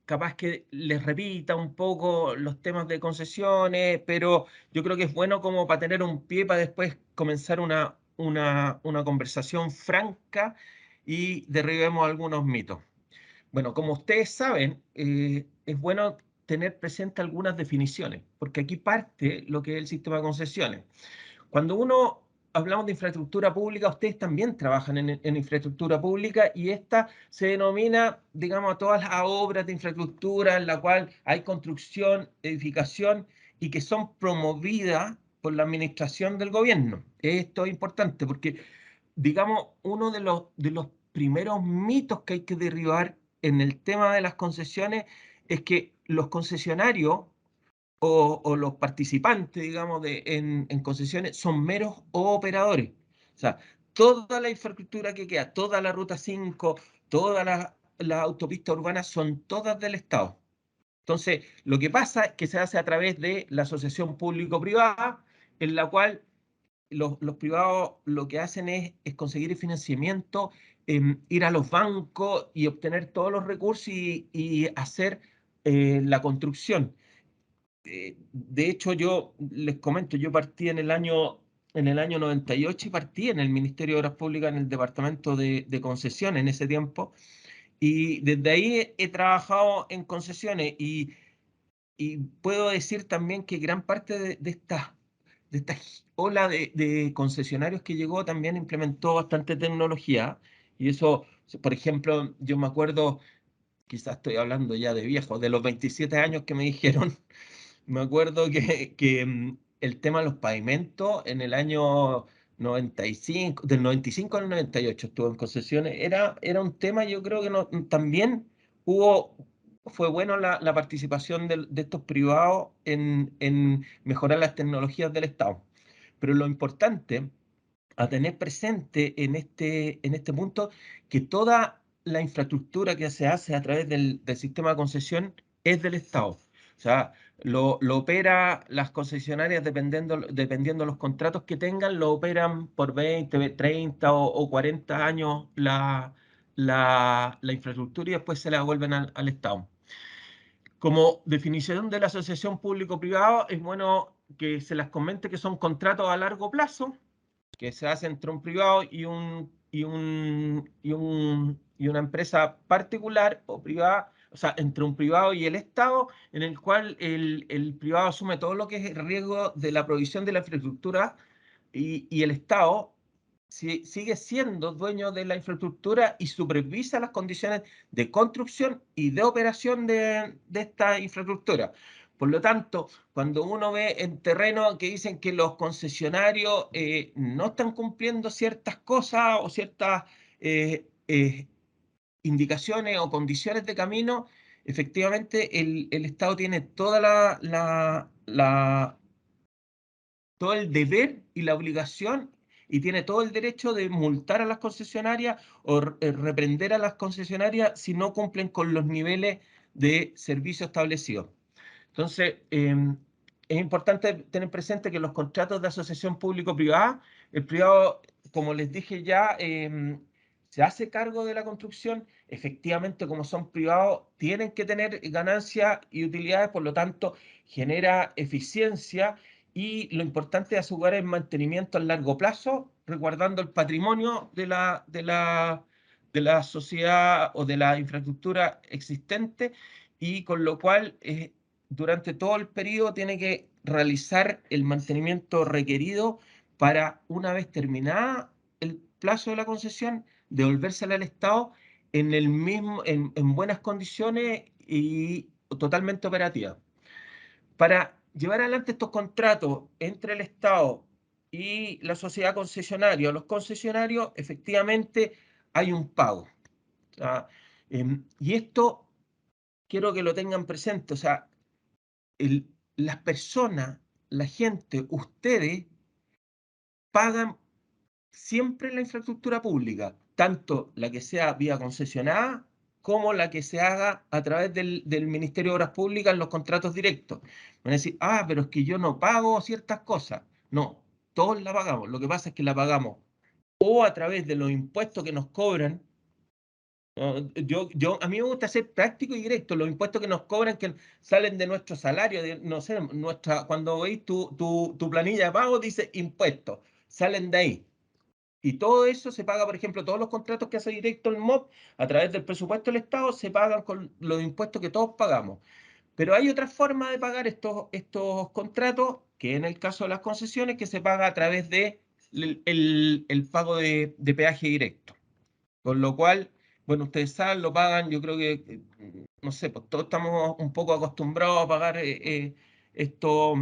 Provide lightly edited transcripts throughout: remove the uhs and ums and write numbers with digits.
Capaz que les repita un poco los temas de concesiones, pero yo creo que es bueno como para tener un pie para después comenzar una conversación franca y derribemos algunos mitos. Bueno, como ustedes saben, es bueno tener presente algunas definiciones, porque aquí parte lo que es el sistema de concesiones. Cuando uno hablamos de infraestructura pública, ustedes también trabajan en infraestructura pública y esta se denomina, digamos, a todas las obras de infraestructura en la cual hay construcción, edificación y que son promovidas por la administración del gobierno. Esto es importante porque, digamos, uno de los primeros mitos que hay que derribar en el tema de las concesiones es que los concesionarios o los participantes, digamos, en concesiones son meros operadores. O sea, toda la infraestructura que queda, toda la Ruta 5, todas las autopistas urbanas son todas del Estado. Entonces, lo que pasa es que se hace a través de la asociación público-privada, en la cual los privados lo que hacen es conseguir el financiamiento, ir a los bancos y obtener todos los recursos y hacer la construcción. De hecho, yo les comento, yo partí en el año 98 y partí en el Ministerio de Obras Públicas en el Departamento de Concesiones en ese tiempo. Y desde ahí he trabajado en concesiones y puedo decir también que gran parte de esta ola de concesionarios que llegó también implementó bastante tecnología. Y eso, por ejemplo, yo me acuerdo, quizás estoy hablando ya de viejo, de los 27 años que me dijeron. Me acuerdo que el tema de los pavimentos en el año 95, del 95 al 98 estuvo en concesiones, era un tema, yo creo que también hubo, fue bueno la participación de estos privados en mejorar las tecnologías del Estado. Pero lo importante a tener presente en este punto, que toda la infraestructura que se hace a través del sistema de concesión es del Estado. O sea, lo opera las concesionarias dependiendo de los contratos que tengan, lo operan por 20, 30 o 40 años la infraestructura y después se la devuelven al Estado. Como definición de la asociación público-privada, es bueno que se las comente que son contratos a largo plazo, que se hace entre un privado y una empresa particular o privada, o sea, entre un privado y el Estado, en el cual el privado asume todo lo que es el riesgo de la provisión de la infraestructura y el Estado sigue siendo dueño de la infraestructura y supervisa las condiciones de construcción y de operación de esta infraestructura. Por lo tanto, cuando uno ve en terreno que dicen que los concesionarios no están cumpliendo ciertas cosas o ciertas indicaciones o condiciones de camino, efectivamente el Estado tiene todo el deber y la obligación y tiene todo el derecho de multar a las concesionarias o reprender a las concesionarias si no cumplen con los niveles de servicio establecidos. Entonces, es importante tener presente que los contratos de asociación público-privada, el privado, como les dije ya, se hace cargo de la construcción. Efectivamente, como son privados, tienen que tener ganancias y utilidades, por lo tanto, genera eficiencia y lo importante es asegurar el mantenimiento a largo plazo, resguardando el patrimonio de la sociedad o de la infraestructura existente y con lo cual durante todo el periodo tiene que realizar el mantenimiento requerido para, una vez terminada el plazo de la concesión, devolvérsela al Estado en buenas condiciones y totalmente operativa. Para llevar adelante estos contratos entre el Estado y la sociedad concesionaria o los concesionarios, efectivamente hay un pago. O sea, y esto quiero que lo tengan presente. O sea, las personas, la gente, ustedes pagan siempre la infraestructura pública, tanto la que sea vía concesionada como la que se haga a través del Ministerio de Obras Públicas en los contratos directos. Van a decir, pero es que yo no pago ciertas cosas. No, todos la pagamos. Lo que pasa es que la pagamos o a través de los impuestos que nos cobran, A mí me gusta ser práctico y directo. Los impuestos que nos cobran, que salen de nuestro salario, no sé, cuando veis tu planilla de pago, dice impuestos, salen de ahí. Y todo eso se paga, por ejemplo, todos los contratos que hace directo el MOP a través del presupuesto del Estado se pagan con los impuestos que todos pagamos. Pero hay otra forma de pagar estos contratos, que en el caso de las concesiones, que se paga a través de el pago de peaje directo. Con lo cual, bueno, ustedes saben, lo pagan, yo creo que, no sé, pues todos estamos un poco acostumbrados a pagar estos,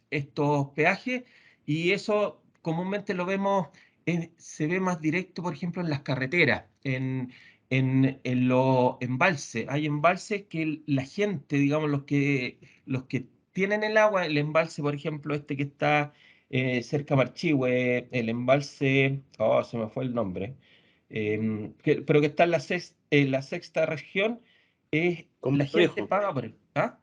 estos peajes, y eso comúnmente lo vemos, se ve más directo, por ejemplo, en las carreteras, en los embalses. Hay embalses que la gente, digamos, los que tienen el agua, el embalse, por ejemplo, este que está cerca de Marchihue, el embalse, oh, se me fue el nombre, pero que está en la sexta región, la Convento gente Viejo. paga por él. ¿Ah?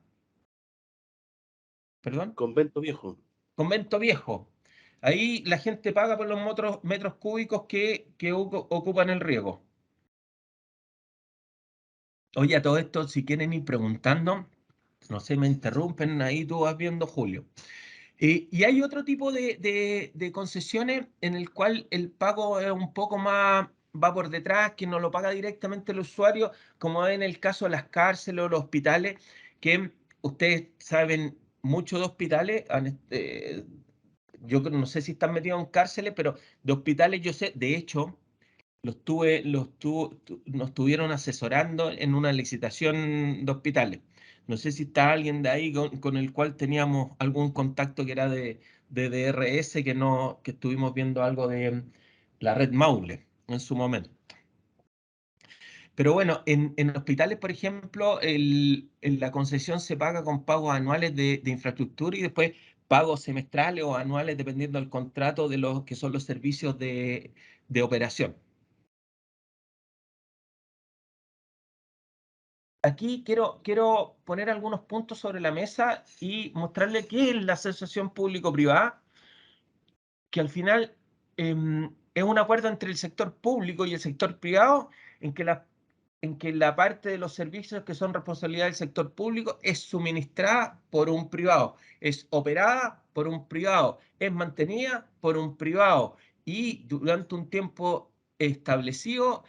¿Perdón? Convento Viejo. Convento Viejo. Ahí la gente paga por los metros cúbicos que ocupan el riego. Oye, a todo esto, si quieren ir preguntando, no sé, me interrumpen, ahí tú vas viendo, Julio. Y hay otro tipo de concesiones en el cual el pago es un poco más, va por detrás, que no lo paga directamente el usuario, como en el caso de las cárceles o los hospitales, que ustedes saben mucho de hospitales. Yo no sé si están metidos en cárceles, pero de hospitales yo sé, de hecho, nos estuvieron asesorando en una licitación de hospitales. No sé si está alguien de ahí con el cual teníamos algún contacto que era de DRS, que estuvimos viendo algo de la red Maule en su momento. Pero bueno, en hospitales, por ejemplo, en la concesión se paga con pagos anuales de infraestructura y después pagos semestrales o anuales dependiendo del contrato de los que son los servicios de operación. Aquí quiero poner algunos puntos sobre la mesa y mostrarle qué es la asociación público-privada, que al final es un acuerdo entre el sector público y el sector privado, en que la parte de los servicios que son responsabilidad del sector público es suministrada por un privado, es operada por un privado, es mantenida por un privado y durante un tiempo establecido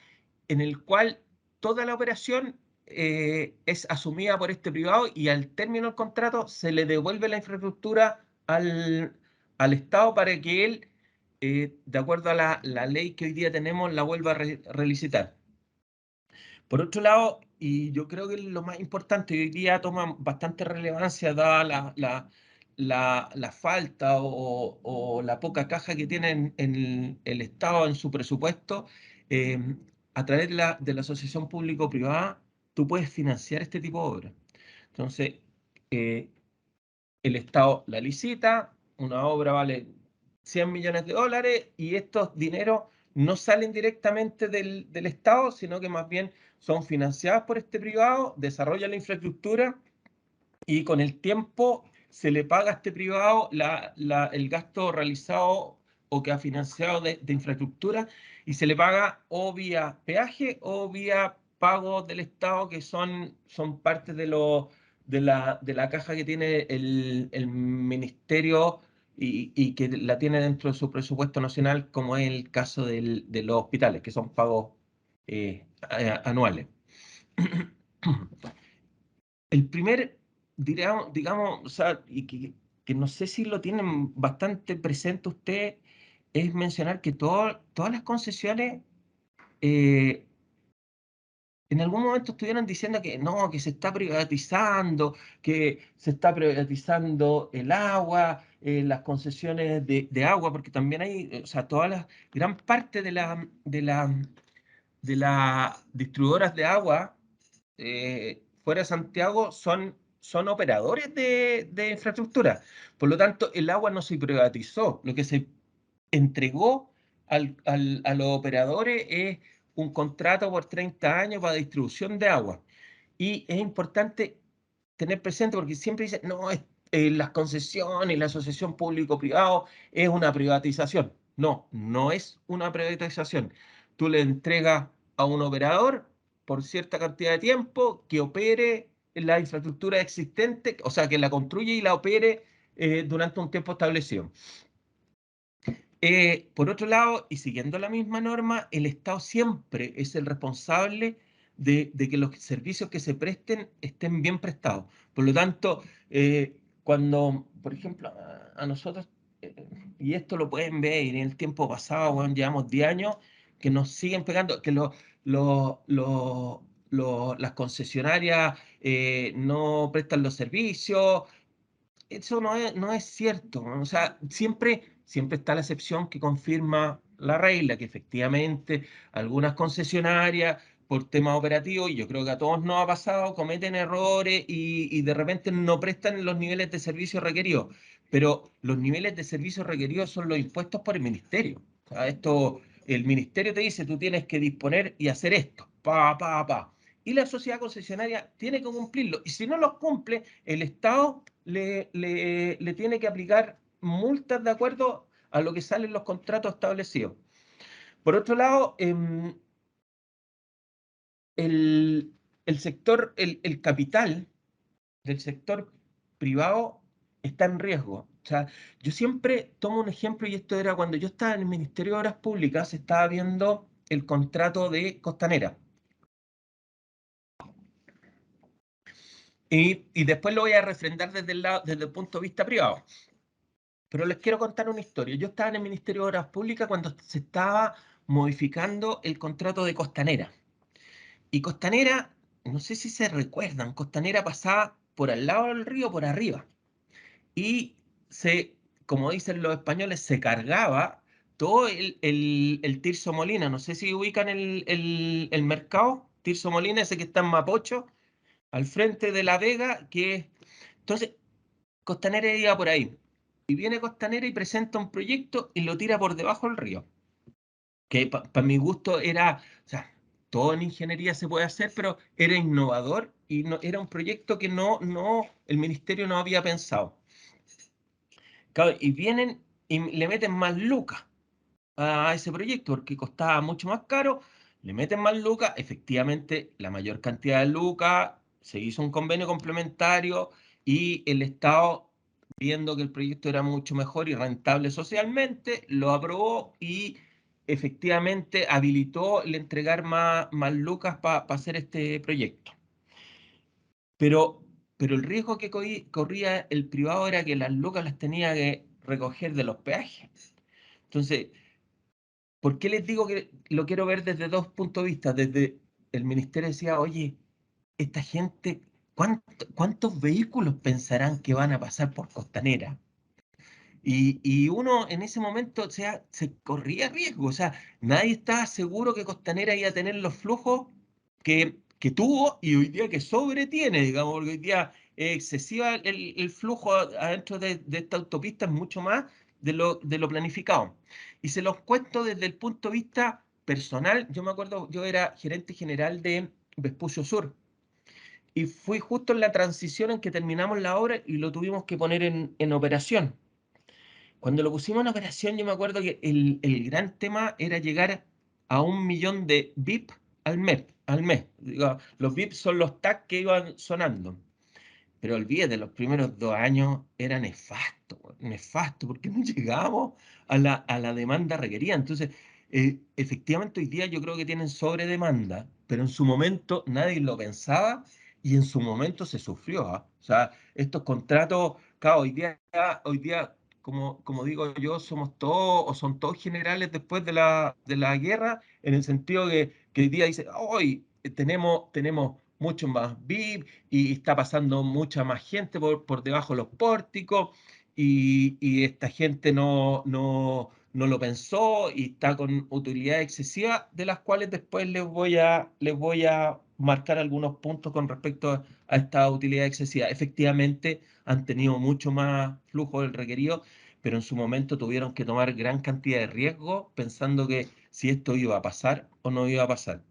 en el cual toda la operación es asumida por este privado, y al término del contrato se le devuelve la infraestructura al Estado para que él, de acuerdo a la ley que hoy día tenemos, la vuelva a relicitar. Por otro lado, y yo creo que lo más importante, y hoy día toma bastante relevancia dada la falta o la poca caja que tiene en el Estado en su presupuesto, eh, a través de la asociación público-privada, tú puedes financiar este tipo de obras. Entonces, eh, el Estado la licita, una obra vale 100 millones de dólares y estos dineros no salen directamente del Estado, sino que más bien son financiados por este privado, desarrollan la infraestructura y con el tiempo se le paga a este privado el gasto realizado o que ha financiado de infraestructura, y se le paga o vía peaje o vía pago del Estado, que son parte de la caja que tiene el ministerio y que la tiene dentro de su presupuesto nacional, como es el caso de los hospitales, que son pagos anuales. El primer, digamos, o sea, y que no sé si lo tienen bastante presente usted, es mencionar que todas las concesiones eh, en algún momento estuvieron diciendo que no, que se está privatizando el agua, las concesiones de agua, porque también hay, o sea, gran parte de las distribuidoras de agua fuera de Santiago son operadores de infraestructura. Por lo tanto, el agua no se privatizó. Lo que se entregó a los operadores es un contrato por 30 años para distribución de agua. Y es importante tener presente, porque siempre dicen, no, las concesiones y la asociación público-privado es una privatización. No, no es una privatización. Tú le entregas a un operador por cierta cantidad de tiempo, que opere en la infraestructura existente, o sea, que la construya y la opere durante un tiempo establecido. Por otro lado, y siguiendo la misma norma, el Estado siempre es el responsable de que los servicios que se presten estén bien prestados. Por lo tanto, cuando, por ejemplo, a nosotros, eh, y esto lo pueden ver en el tiempo pasado, bueno, llevamos 10 años, que nos siguen pegando, que las concesionarias no prestan los servicios. Eso no es cierto, ¿no? O sea, siempre está la excepción que confirma la regla, que efectivamente algunas concesionarias, por temas operativos, y yo creo que a todos nos ha pasado, cometen errores y de repente no prestan los niveles de servicio requeridos. Pero los niveles de servicio requeridos son los impuestos por el ministerio. O sea, el ministerio te dice, tú tienes que disponer y hacer esto, y la sociedad concesionaria tiene que cumplirlo. Y si no los cumple, el Estado le tiene que aplicar multas de acuerdo a lo que salen los contratos establecidos. Por otro lado, el, el capital del sector privado está en riesgo. O sea, yo siempre tomo un ejemplo, y esto era cuando yo estaba en el Ministerio de Obras Públicas, se estaba viendo el contrato de Costanera. Y después lo voy a refrendar desde el punto de vista privado. Pero les quiero contar una historia. Yo estaba en el Ministerio de Obras Públicas cuando se estaba modificando el contrato de Costanera. Y Costanera, no sé si se recuerdan, Costanera pasaba por al lado del río, por arriba. Y como dicen los españoles, se cargaba todo el Tirso Molina. No sé si ubican el mercado, Tirso Molina, ese que está en Mapocho, al frente de La Vega, Entonces, Costanera iba por ahí. Y viene Costanera y presenta un proyecto y lo tira por debajo del río. Que para mi gusto era, o sea, todo en ingeniería se puede hacer, pero era innovador y era un proyecto que el ministerio no había pensado. Claro, y vienen y le meten más lucas a ese proyecto porque costaba mucho más caro, le meten más lucas, efectivamente la mayor cantidad de lucas, se hizo un convenio complementario y el Estado, viendo que el proyecto era mucho mejor y rentable socialmente, lo aprobó y efectivamente habilitó el entregar más lucas para hacer este proyecto. Pero, pero el riesgo que corría el privado era que las lucas las tenía que recoger de los peajes. Entonces, ¿por qué les digo que lo quiero ver desde dos puntos de vista? Desde el ministerio decía, oye, esta gente, ¿cuántos vehículos pensarán que van a pasar por Costanera? Y uno en ese momento, o sea, se corría riesgo, o sea, nadie estaba seguro que Costanera iba a tener los flujos que tuvo y hoy día que tiene, digamos, porque hoy día es excesiva el flujo adentro de esta autopista, es mucho más de lo planificado. Y se los cuento desde el punto de vista personal. Yo me acuerdo, yo era gerente general de Vespucio Sur y fui justo en la transición en que terminamos la obra y lo tuvimos que poner en operación. Cuando lo pusimos en operación, yo me acuerdo que el gran tema era llegar a 1 millón de VIP al mes. Digo, los VIP son los tags que iban sonando. Pero olvídate, los primeros 2 años era nefasto, porque no llegábamos a la demanda requerida. Entonces, efectivamente, hoy día yo creo que tienen sobredemanda, pero en su momento nadie lo pensaba y en su momento se sufrió, ¿ah? O sea, estos contratos, claro, hoy día como digo yo, somos todos o son todos generales después de la guerra, en el sentido que hoy día dice, hoy tenemos mucho más VIP y está pasando mucha más gente por debajo de los pórticos y esta gente no lo pensó y está con utilidades excesivas, de las cuales después les voy a marcar algunos puntos con respecto a esta utilidad excesiva. Efectivamente, han tenido mucho más flujo del requerido, pero en su momento tuvieron que tomar gran cantidad de riesgo pensando que si esto iba a pasar o no iba a pasar.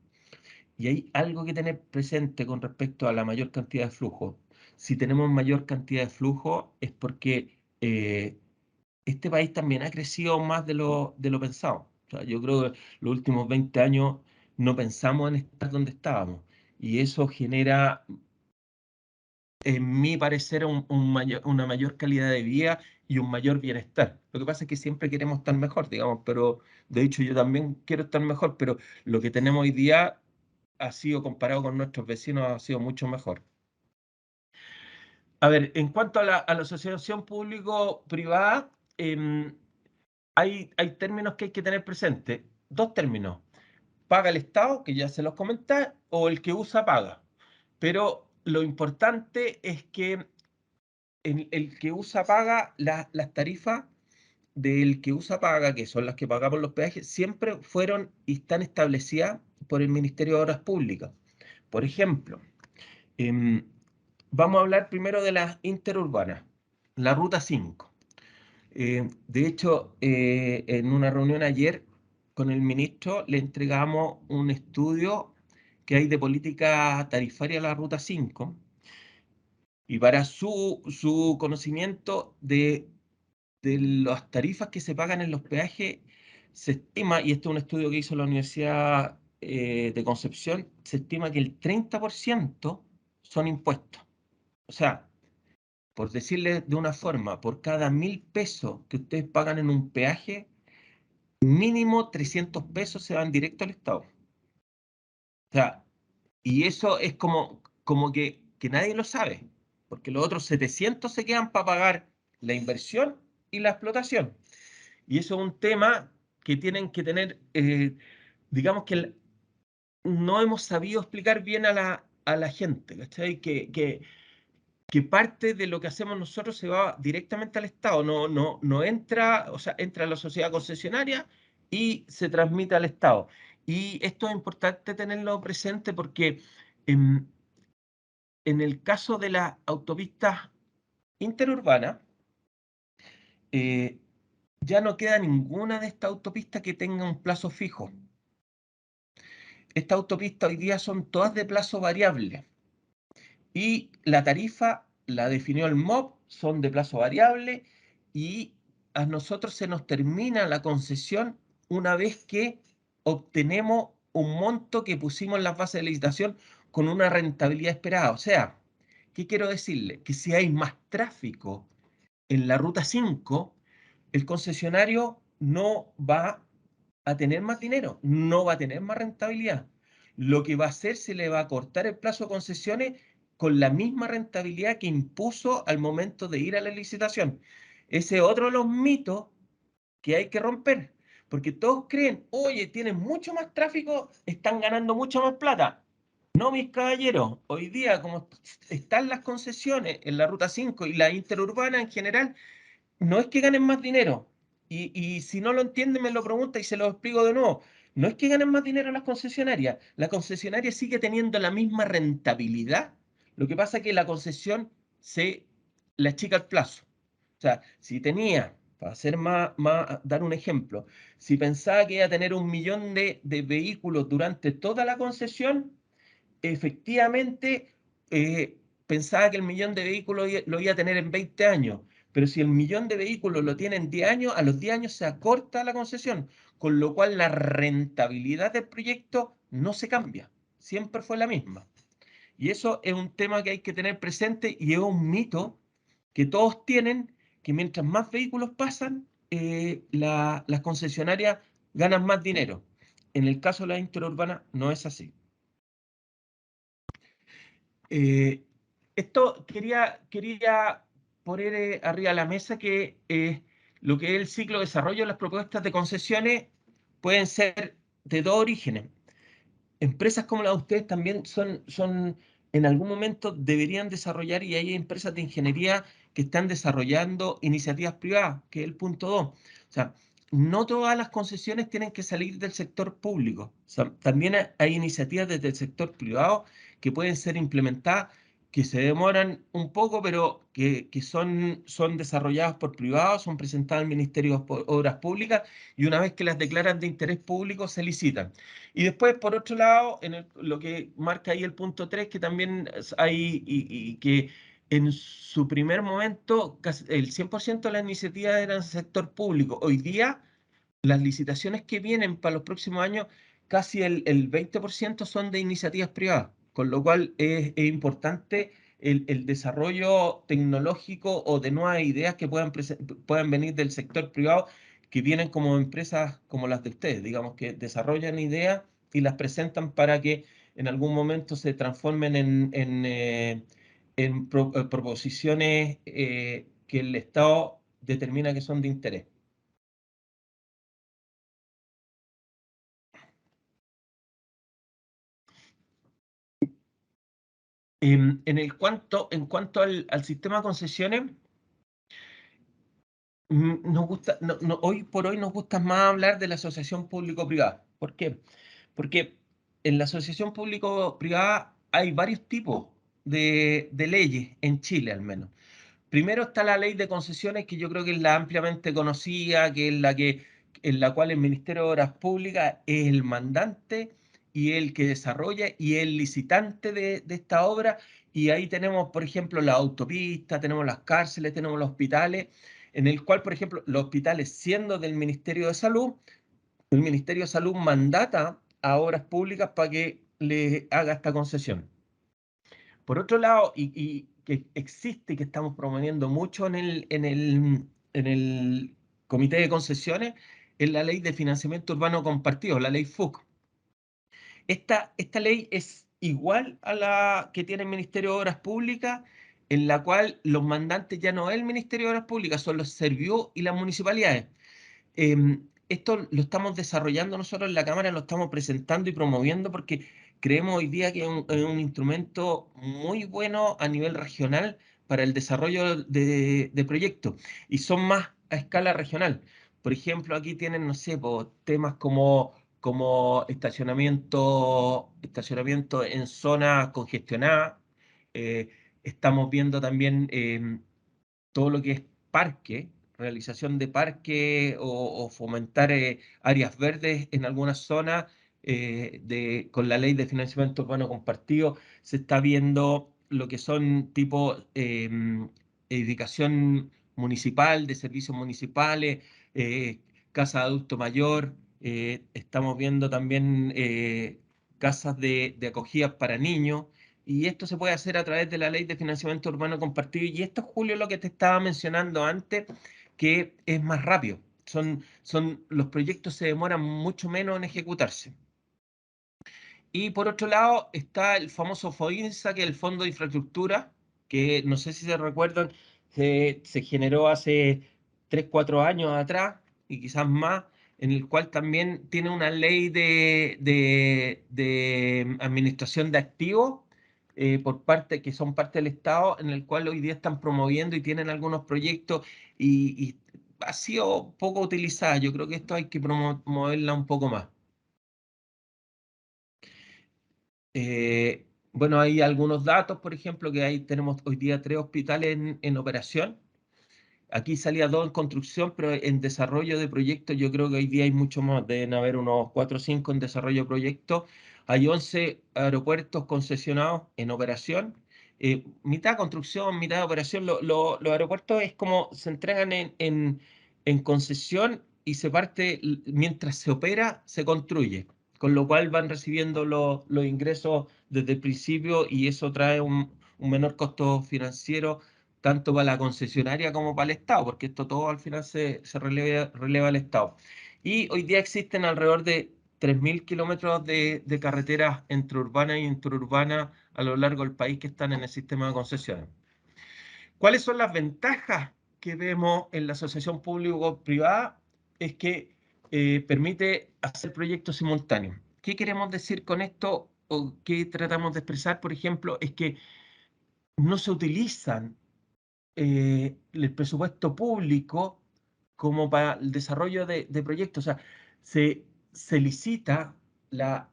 Y hay algo que tener presente con respecto a la mayor cantidad de flujo. Si tenemos mayor cantidad de flujo es porque este país también ha crecido más de lo pensado. O sea, yo creo que los últimos 20 años no pensamos en estar donde estábamos. y eso genera, en mi parecer, una mayor calidad de vida y un mayor bienestar. Lo que pasa es que siempre queremos estar mejor, digamos, pero de hecho yo también quiero estar mejor, pero lo que tenemos hoy día ha sido, comparado con nuestros vecinos, ha sido mucho mejor. A ver, en cuanto a la asociación público-privada, hay términos que hay que tener presentes. Dos términos: paga el Estado, que ya se los comenté, o el que usa paga. Pero lo importante es que el que usa paga, las tarifas del que usa paga, que son las que pagamos los peajes, siempre fueron y están establecidas por el Ministerio de Obras Públicas. Por ejemplo, em, vamos a hablar primero de las interurbanas, la Ruta 5. De hecho, en una reunión ayer con el ministro le entregamos un estudio que hay de política tarifaria a la Ruta 5, y para su conocimiento de las tarifas que se pagan en los peajes, se estima, y esto es un estudio que hizo la Universidad de Concepción, se estima que el 30% son impuestos. O sea, por decirle de una forma, por cada 1.000 pesos que ustedes pagan en un peaje, mínimo 300 pesos se van directo al Estado. O sea, y eso es como que nadie lo sabe, porque los otros 700 se quedan para pagar la inversión y la explotación. Y eso es un tema que tienen que tener, digamos que no hemos sabido explicar bien a la gente, ¿cachai? Que parte de lo que hacemos nosotros se va directamente al Estado, no entra, o sea, entra a la sociedad concesionaria y se transmite al Estado. Y esto es importante tenerlo presente porque en, en el caso de las autopistas interurbanas, eh, ya no queda ninguna de estas autopistas que tenga un plazo fijo. Estas autopistas hoy día son todas de plazo variable. Y la tarifa la definió el MOP, son de plazo variable, y a nosotros se nos termina la concesión una vez que obtenemos un monto que pusimos en las bases de licitación con una rentabilidad esperada. O sea, ¿qué quiero decirle? Que si hay más tráfico en la ruta 5, el concesionario no va a tener más dinero, no va a tener más rentabilidad. Lo que va a hacer, se le va a cortar el plazo de concesiones con la misma rentabilidad que impuso al momento de ir a la licitación. Ese es otro de los mitos que hay que romper, porque todos creen, oye, tienen mucho más tráfico, están ganando mucha más plata. No, mis caballeros, hoy día, como están las concesiones en la Ruta 5 y la interurbana en general, no es que ganen más dinero. Y si no lo entienden, me lo pregunta y se lo explico de nuevo. No es que ganen más dinero las concesionarias. La concesionaria sigue teniendo la misma rentabilidad. Lo que pasa es que la concesión se le achica el plazo. O sea, si tenía, para hacer dar un ejemplo, si pensaba que iba a tener 1.000.000 de vehículos durante toda la concesión, efectivamente, pensaba que el 1.000.000 de vehículos lo iba a tener en 20 años, pero si el 1.000.000 de vehículos lo tiene en 10 años, a los 10 años se acorta la concesión, con lo cual la rentabilidad del proyecto no se cambia, siempre fue la misma. Y eso es un tema que hay que tener presente, y es un mito que todos tienen, que mientras más vehículos pasan, las concesionarias ganan más dinero. En el caso de la interurbana no es así. Eh, Esto quería poner arriba de la mesa que lo que es el ciclo de desarrollo de las propuestas de concesiones pueden ser de dos orígenes. Empresas como las de ustedes también en algún momento deberían desarrollar, y hay empresas de ingeniería que están desarrollando iniciativas privadas, que es el punto 2. O sea, no todas las concesiones tienen que salir del sector público. O sea, también hay iniciativas desde el sector privado que pueden ser implementadas, que se demoran un poco, pero que son desarrolladas por privados, son presentadas al Ministerio de Obras Públicas, y una vez que las declaran de interés público, se licitan. Y después, por otro lado, lo que marca ahí el punto 3, que también hay, y que en su primer momento el 100% de las iniciativas eran sector público. Hoy día, las licitaciones que vienen para los próximos años, casi el 20% son de iniciativas privadas. con lo cual es importante el desarrollo tecnológico o de nuevas ideas que puedan venir del sector privado, que vienen como empresas como las de ustedes, digamos, que desarrollan ideas y las presentan para que en algún momento se transformen en proposiciones que el Estado determina que son de interés. En cuanto al sistema de concesiones, nos gusta, hoy por hoy nos gusta más hablar de la asociación público-privada. ¿Por qué? Porque en la asociación público-privada hay varios tipos de leyes, en Chile al menos. Primero está la ley de concesiones, que yo creo que es la ampliamente conocida, que es en la cual el Ministerio de Obras Públicas es el mandante y el que desarrolla y el licitante de esta obra. Y ahí tenemos, por ejemplo, la autopista, tenemos las cárceles, tenemos los hospitales, en el cual, por ejemplo, los hospitales, siendo del Ministerio de Salud, el Ministerio de Salud mandata a Obras Públicas para que le haga esta concesión. Por otro lado, y que existe y que estamos promoviendo mucho en el Comité de Concesiones, es la Ley de Financiamiento Urbano Compartido, la Ley FUC. Esta ley es igual a la que tiene el Ministerio de Obras Públicas, en la cual los mandantes ya no es el Ministerio de Obras Públicas, son los Servicios y las municipalidades. Esto lo estamos desarrollando nosotros en la Cámara, lo estamos presentando y promoviendo porque creemos hoy día que es un instrumento muy bueno a nivel regional para el desarrollo de proyectos, y son más a escala regional. Por ejemplo, aquí tienen, no sé, temas como estacionamiento en zonas congestionadas. Eh, Estamos viendo también todo lo que es parque, realización de parque o fomentar áreas verdes en algunas zonas. Con la ley de financiamiento urbano compartido se está viendo lo que son tipo edificación municipal, de servicios municipales, casa de adulto mayor. Estamos viendo también casas de acogida para niños. Y esto se puede hacer a través de la Ley de Financiamiento Urbano Compartido. Y esto, Julio, es lo que te estaba mencionando antes, que es más rápido. Los proyectos se demoran mucho menos en ejecutarse. Y por otro lado está el famoso FOINSA, que es el Fondo de Infraestructura, que no sé si se recuerdan, se generó hace 3 4 años atrás y quizás más, en el cual también tiene una ley de administración de activos por parte, que son parte del Estado, en el cual hoy día están promoviendo y tienen algunos proyectos y ha sido poco utilizada. Yo creo que esto hay que promoverla un poco más. Bueno, hay algunos datos, por ejemplo, que ahí tenemos hoy día 3 hospitales en operación. Aquí salía 2 en construcción, pero en desarrollo de proyectos yo creo que hoy día hay mucho más, deben haber unos 4 o 5 en desarrollo de proyectos. Hay 11 aeropuertos concesionados en operación. Mitad construcción, mitad operación. Los aeropuertos es como se entregan en concesión y se parte, mientras se opera, se construye, con lo cual van recibiendo los ingresos desde el principio y eso trae un menor costo financiero tanto para la concesionaria como para el Estado, porque esto todo al final se releva al Estado. Y hoy día existen alrededor de 3.000 kilómetros de carreteras entre urbana y interurbana a lo largo del país que están en el sistema de concesiones. ¿Cuáles son las ventajas que vemos en la asociación público-privada? Es que permite hacer proyectos simultáneos. ¿Qué queremos decir con esto o qué tratamos de expresar? Por ejemplo, es que no se utilizan el presupuesto público como para el desarrollo de proyectos. O sea, se licita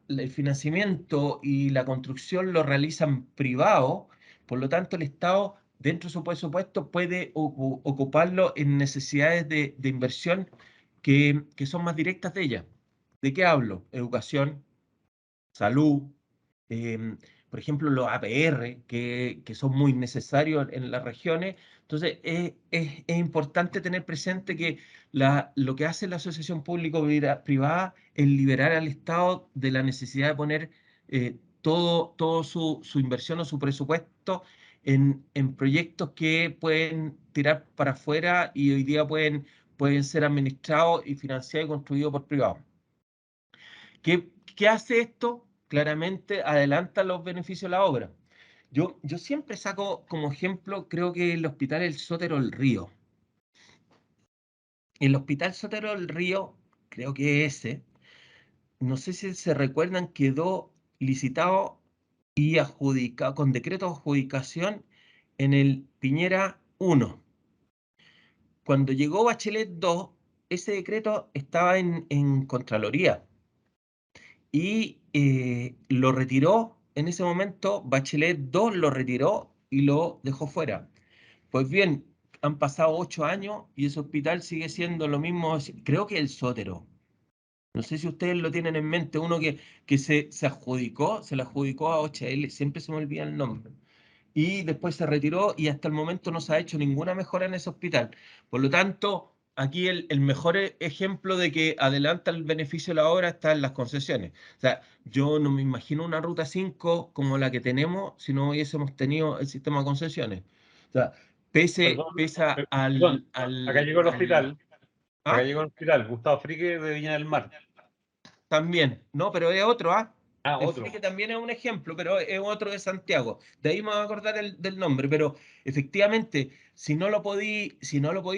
el financiamiento y la construcción lo realizan privados, por lo tanto el Estado dentro de su presupuesto puede ocuparlo en necesidades de inversión que son más directas de ella. ¿De qué hablo? Educación, salud, em, por ejemplo, los APR, que son muy necesarios en las regiones. Entonces, es importante tener presente que lo que hace la asociación público-privada es liberar al Estado de la necesidad de poner todo su inversión o su presupuesto en proyectos que pueden tirar para afuera y hoy día pueden ser administrados y financiados y construidos por privados. ¿Qué hace esto? Claramente adelanta los beneficios de la obra. Yo siempre saco como ejemplo, creo que el Hospital El Sotero del Río. El Hospital Sotero del Río, creo que ese, no sé si se recuerdan, quedó licitado y adjudicado con decreto de adjudicación en el Piñera 1. Cuando llegó Bachelet 2, ese decreto estaba en Contraloría y lo retiró en ese momento. Bachelet 2 lo retiró y lo dejó fuera. Pues bien, han pasado 8 años y ese hospital sigue siendo lo mismo, creo que el Sótero. No sé si ustedes lo tienen en mente, uno que se adjudicó, se le adjudicó a OHL, siempre se me olvida el nombre. Y después se retiró y hasta el momento no se ha hecho ninguna mejora en ese hospital. Por lo tanto, aquí el mejor ejemplo de que adelanta el beneficio de la obra está en las concesiones. O sea, yo no me imagino una ruta 5 como la que tenemos si no hubiésemos tenido el sistema de concesiones. O sea, Perdón, pesa perdón, acá llegó el hospital, acá ¿ah? llegó el hospital, Gustavo Frique de Viña del Mar. También, no, pero es otro, ¿ah? Ah, El otro. Frique también es un ejemplo, pero es otro de Santiago. De ahí me voy a acordar del nombre, pero efectivamente, si no lo podí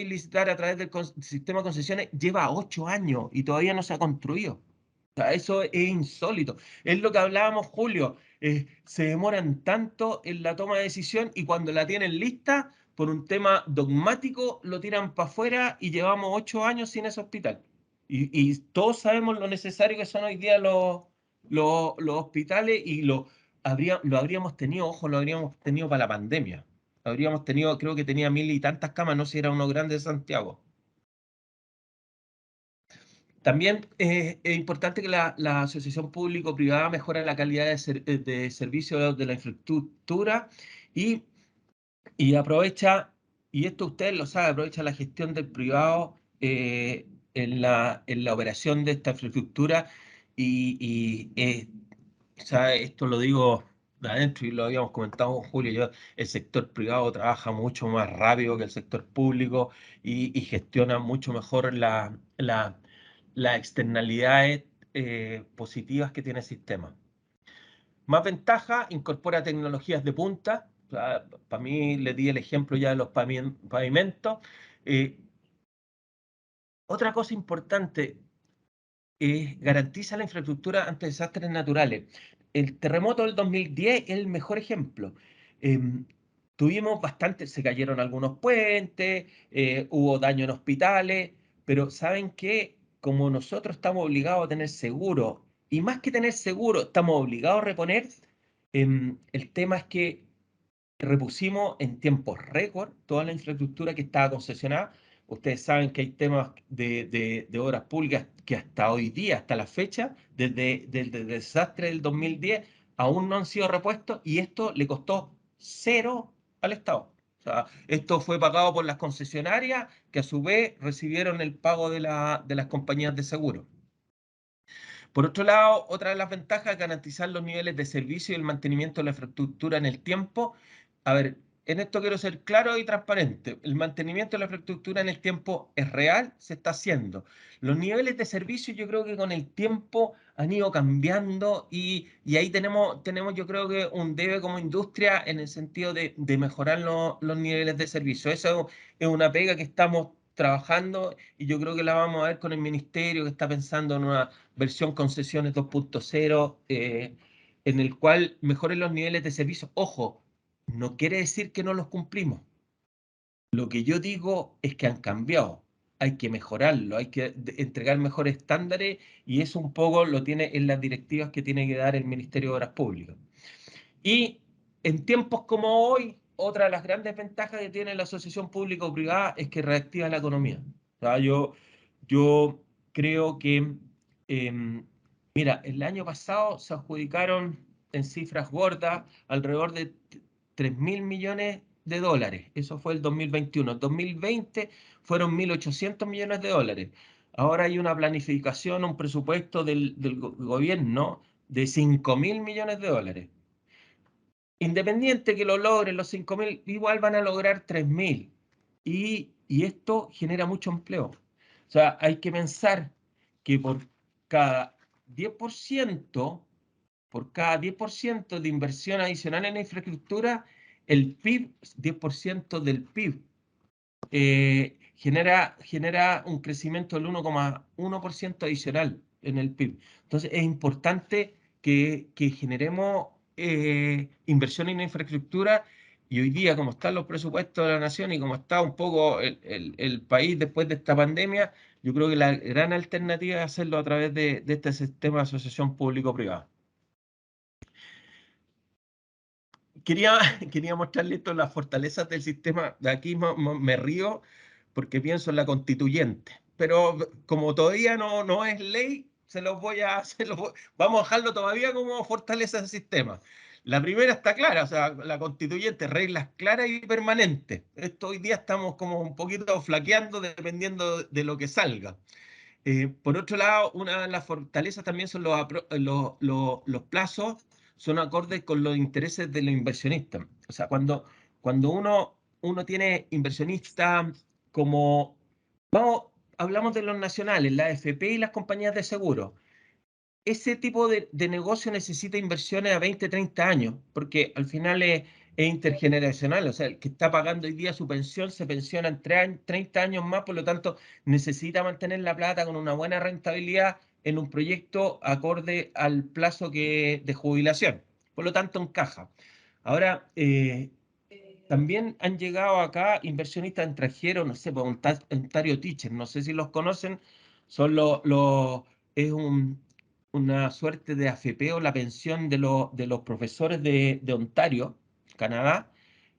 licitar a través del sistema de concesiones, lleva 8 años y todavía no se ha construido. O sea, eso es insólito. Es lo que hablábamos, Julio. Se demoran tanto en la toma de decisión y cuando la tienen lista, por un tema dogmático, lo tiran para afuera y llevamos 8 años sin ese hospital. Y todos sabemos lo necesario que son hoy día los hospitales y lo habríamos tenido, ojo, lo habríamos tenido para la pandemia. Habríamos tenido, creo que tenía 1000 y tantas camas, no sé si era uno grande de Santiago. También es importante que la asociación público-privada mejore la calidad de servicio de la infraestructura y, y aprovecha, y esto ustedes lo saben, aprovecha la gestión del privado en la operación de esta infraestructura y o sea, esto lo digo de adentro y lo habíamos comentado con Julio. El sector privado trabaja mucho más rápido que el sector público y gestiona mucho mejor las externalidades positivas que tiene el sistema. Más ventaja, incorpora tecnologías de punta. Para mí, le di el ejemplo ya de los pavimentos. Eh, Otra cosa importante, garantiza la infraestructura ante desastres naturales. El terremoto del 2010 es el mejor ejemplo. Em, Tuvimos bastante, se cayeron algunos puentes, hubo daño en hospitales, pero ¿saben qué? Como nosotros estamos obligados a tener seguro, y más que tener seguro, estamos obligados a reponer, el tema es que repusimos en tiempos récord toda la infraestructura que estaba concesionada. Ustedes saben que hay temas de obras públicas que hasta hoy día, hasta la fecha, desde el desastre del 2010, aún no han sido repuestos y esto le costó cero al Estado. O sea, esto fue pagado por las concesionarias que a su vez recibieron el pago de las compañías de seguro. Por otro lado, otra de las ventajas es garantizar los niveles de servicio y el mantenimiento de la infraestructura en el tiempo. A ver, en esto quiero ser claro y transparente. El mantenimiento de la infraestructura en el tiempo es real, se está haciendo. Los niveles de servicio yo creo que con el tiempo han ido cambiando y ahí tenemos yo creo que un debe como industria en el sentido de mejorar los niveles de servicio. Eso es una pega que estamos trabajando y yo creo que la vamos a ver con el ministerio que está pensando en una versión concesiones 2.0, en el cual mejoren los niveles de servicio. Ojo, no quiere decir que no los cumplimos. Lo que yo digo es que han cambiado. Hay que mejorarlo, hay que entregar mejores estándares y eso un poco lo tiene en las directivas que tiene que dar el Ministerio de Obras Públicas. Y en tiempos como hoy, otra de las grandes ventajas que tiene la asociación público-privada es que reactiva la economía. O sea, yo creo que, mira, el año pasado se adjudicaron en cifras gordas alrededor de 3.000 millones de dólares. Eso fue el 2021. El 2020 fueron 1.800 millones de dólares. Ahora hay una planificación, un presupuesto del gobierno de 5.000 millones de dólares. Independiente que lo logren los 5.000, igual van a lograr 3.000. Y esto genera mucho empleo. O sea, hay que pensar que cada 10%, por cada 10% de inversión adicional en infraestructura, el PIB, 10% del PIB, genera un crecimiento del 1,1% adicional en el PIB. Entonces, es importante que generemos inversión en infraestructura, y hoy día, como están los presupuestos de la nación y como está un poco el país después de esta pandemia, yo creo que la gran alternativa es hacerlo a través de este sistema de asociación público-privada. Quería mostrarles esto, las fortalezas del sistema. De aquí me río porque pienso en la constituyente, pero como todavía no es ley, vamos a dejarlo todavía como fortaleza del sistema. La primera está clara, o sea, la constituyente, reglas claras y permanentes. Esto hoy día estamos como un poquito flaqueando dependiendo de lo que salga. Por otro lado, una de las fortalezas también son los plazos, son acordes con los intereses de los inversionistas. O sea, cuando uno tiene inversionistas como, hablamos de los nacionales, la AFP y las compañías de seguro. Ese tipo de negocio necesita inversiones a 20, 30 años, porque al final es intergeneracional. O sea, el que está pagando hoy día su pensión se pensiona en 30 años más, por lo tanto necesita mantener la plata con una buena rentabilidad en un proyecto acorde al plazo de jubilación. Por lo tanto, encaja. Ahora, también han llegado acá inversionistas extranjeros, no sé, por Ontario Teachers, no sé si los conocen, son es una suerte de AFP o la pensión de los profesores de Ontario, Canadá,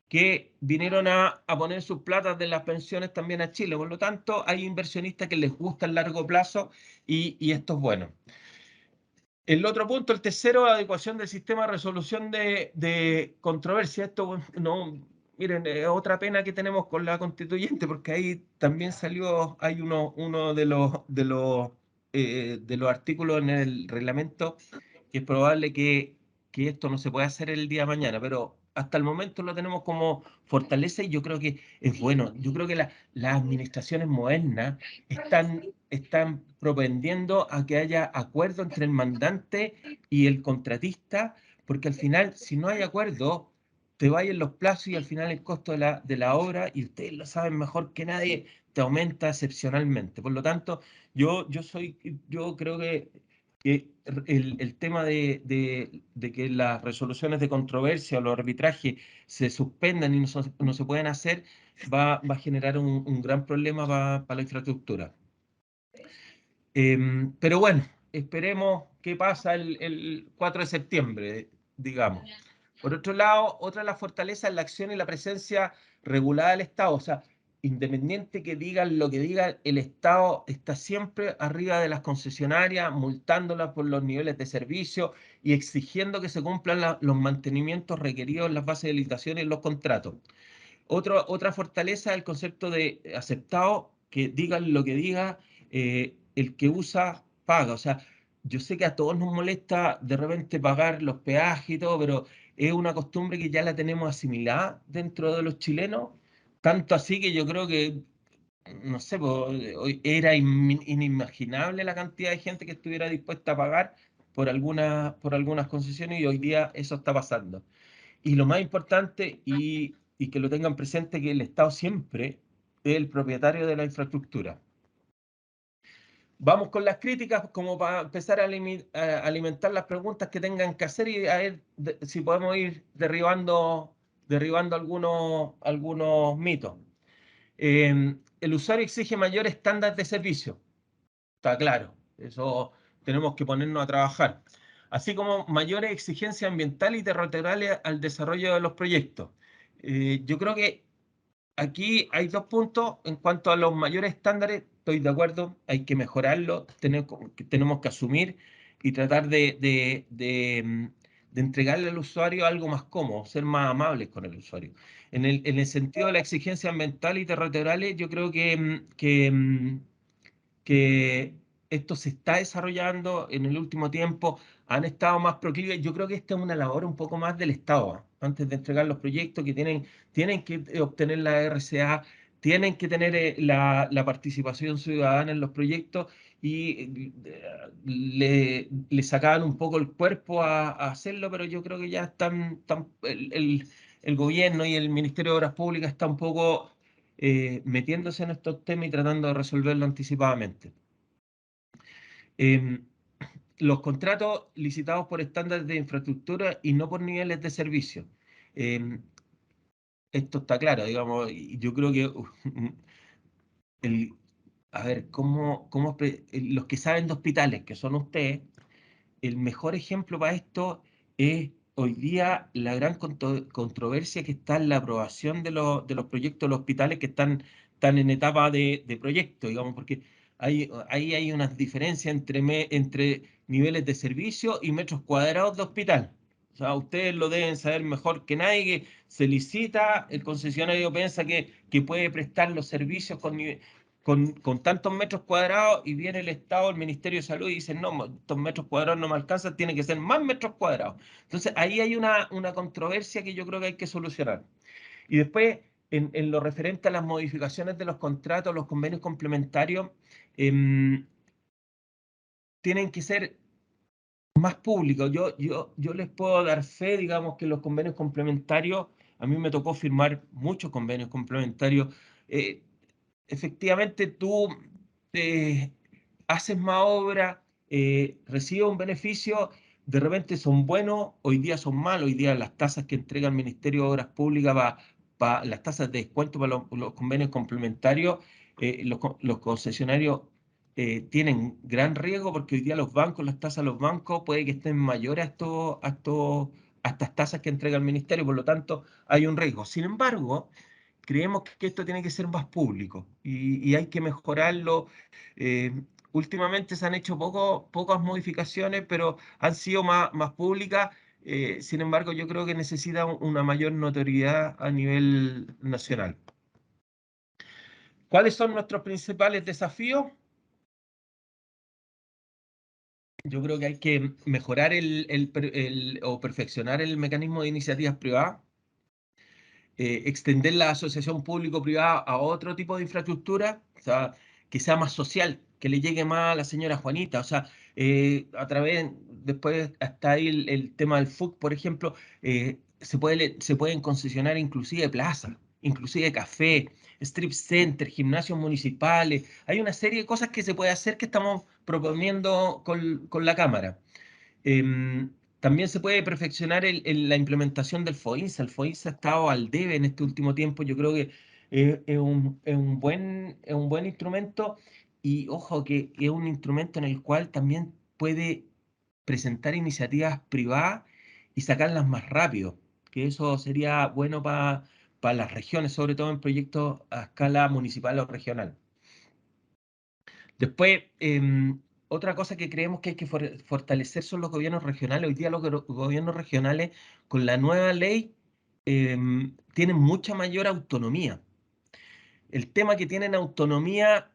que vinieron a poner sus platas de las pensiones también a Chile. Por lo tanto, hay inversionistas que les gusta el largo plazo, y esto es bueno. El otro punto, el tercero, la adecuación del sistema de resolución de controversia. Esto, no, miren, es otra pena que tenemos con la constituyente, porque ahí también hay uno de los artículos en el reglamento que es probable que esto no se pueda hacer el día de mañana, pero hasta el momento lo tenemos como fortaleza, y yo creo que es bueno. Yo creo que las administraciones modernas están propendiendo a que haya acuerdo entre el mandante y el contratista, porque al final, si no hay acuerdo, te vayan los plazos y al final el costo de la obra, y ustedes lo saben mejor que nadie, te aumenta excepcionalmente. Por lo tanto, yo creo que el tema de que las resoluciones de controversia o los arbitrajes se suspendan y no se pueden hacer, va a generar un gran problema para la infraestructura. Pero bueno, esperemos qué pasa el 4 de septiembre, digamos. Por otro lado, otra de las fortalezas es la acción y la presencia regulada del Estado. O sea, independiente que digan lo que digan, el Estado está siempre arriba de las concesionarias, multándolas por los niveles de servicio y exigiendo que se cumplan los mantenimientos requeridos en las bases de licitación y en los contratos. Otra fortaleza es el concepto de aceptado, que digan lo que diga, el que usa paga. O sea, yo sé que a todos nos molesta de repente pagar los peajes y todo, pero es una costumbre que ya la tenemos asimilada dentro de los chilenos, tanto así que yo creo que, no sé, hoy era inimaginable la cantidad de gente que estuviera dispuesta a pagar por algunas concesiones, y hoy día eso está pasando. Y lo más importante, y que lo tengan presente, que el Estado siempre es el propietario de la infraestructura. Vamos con las críticas como para empezar a alimentar las preguntas que tengan que hacer, y a ver si podemos ir derribando algunos mitos. El usuario exige mayor estándar de servicio. Está claro, eso tenemos que ponernos a trabajar. Así como mayores exigencias ambientales y territoriales al desarrollo de los proyectos. Yo creo que aquí hay dos puntos. En cuanto a los mayores estándares, estoy de acuerdo, hay que mejorarlo, tenemos que asumir y tratar de entregarle al usuario algo más cómodo, ser más amables con el usuario. En el sentido de la exigencia ambiental y territoriales, yo creo que esto se está desarrollando en el último tiempo, han estado más proclives. Yo creo que esta es una labor un poco más del Estado, antes de entregar los proyectos, que tienen que obtener la RCA, tienen que tener la participación ciudadana en los proyectos, y le sacaban un poco el cuerpo a hacerlo, pero yo creo que ya el gobierno y el Ministerio de Obras Públicas está un poco metiéndose en estos temas y tratando de resolverlo anticipadamente. Em, los contratos licitados por estándares de infraestructura y no por niveles de servicio. Em, esto está claro, digamos, y yo creo que el, a ver, los que saben de hospitales, que son ustedes, el mejor ejemplo para esto es hoy día la gran controversia que está en la aprobación de los proyectos de los hospitales que están en etapa de proyecto, digamos, porque ahí hay unas diferencias entre niveles de servicio y metros cuadrados de hospital. O sea, ustedes lo deben saber mejor que nadie, que se licita, el concesionario piensa que puede prestar los servicios con tantos metros cuadrados, y viene el Estado, el Ministerio de Salud, y dice, no, estos metros cuadrados no me alcanzan, tiene que ser más metros cuadrados. Entonces, ahí hay una controversia que yo creo que hay que solucionar. Y después, en lo referente a las modificaciones de los contratos, los convenios complementarios, tienen que ser más públicos. Yo les puedo dar fe, digamos, que los convenios complementarios, a mí me tocó firmar muchos convenios complementarios. eh, Efectivamente, tú eh, haces más obra, recibes un beneficio, de repente son buenos, hoy día son malos. Hoy día las tasas que entrega el Ministerio de Obras Públicas, las tasas de descuento para los convenios complementarios, los concesionarios tienen gran riesgo, porque hoy día los bancos, las tasas de los bancos puede que estén mayores a estas tasas que entrega el Ministerio, por lo tanto hay un riesgo. Sin embargo, creemos que esto tiene que ser más público, y hay que mejorarlo. Últimamente se han hecho pocas modificaciones, pero han sido más públicas. Sin embargo, yo creo que necesita una mayor notoriedad a nivel nacional. ¿Cuáles son nuestros principales desafíos? Yo creo que hay que mejorar o perfeccionar el mecanismo de iniciativas privadas, extender la asociación público-privada a otro tipo de infraestructura, o sea, que sea más social, que le llegue más a la señora Juanita. O sea, después hasta ahí el tema del FUC, por ejemplo, se pueden concesionar inclusive plazas, inclusive café, strip center, gimnasios municipales. Hay una serie de cosas que se puede hacer, que estamos proponiendo con la Cámara. También se puede perfeccionar la implementación del FOINSA. El FOINSA ha estado al debe en este último tiempo. Yo creo que es un buen instrumento, y ojo, que es un instrumento en el cual también puede presentar iniciativas privadas y sacarlas más rápido, que eso sería bueno para las regiones, sobre todo en proyectos a escala municipal o regional. Después, otra cosa que creemos que hay que fortalecer son los gobiernos regionales. Hoy día los gobiernos regionales, con la nueva ley, tienen mucha mayor autonomía. El tema que tienen autonomía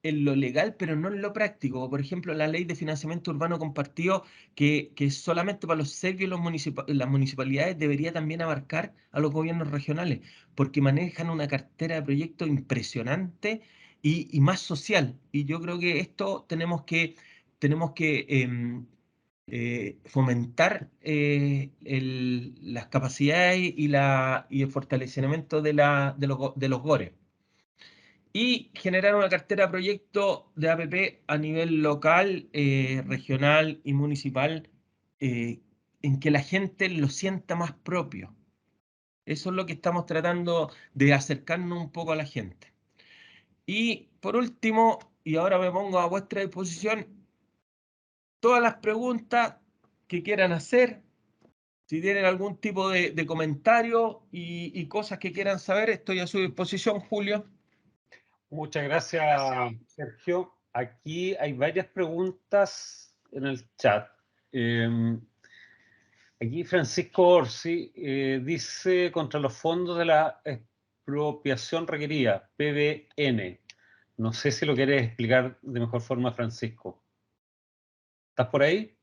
en lo legal, pero no en lo práctico. Por ejemplo, la ley de financiamiento urbano compartido, que es solamente para los serbios y las municipalidades, debería también abarcar a los gobiernos regionales, porque manejan una cartera de proyectos impresionante y más social. Y yo creo que esto tenemos que fomentar las capacidades y el fortalecimiento de los GORE, y generar una cartera de proyectos de APP a nivel local, regional y municipal, en que la gente lo sienta más propio. Eso es lo que estamos tratando de acercarnos un poco a la gente. Y por último, y ahora me pongo a vuestra disposición, todas las preguntas que quieran hacer. Si tienen algún tipo de comentario y cosas que quieran saber, estoy a su disposición, Julio. Muchas gracias, Sergio. Aquí hay varias preguntas en el chat. Aquí Francisco Orsi dice: contra los fondos de la expropiación requerida, PBN, No sé si lo quieres explicar de mejor forma, Francisco. ¿Estás por ahí?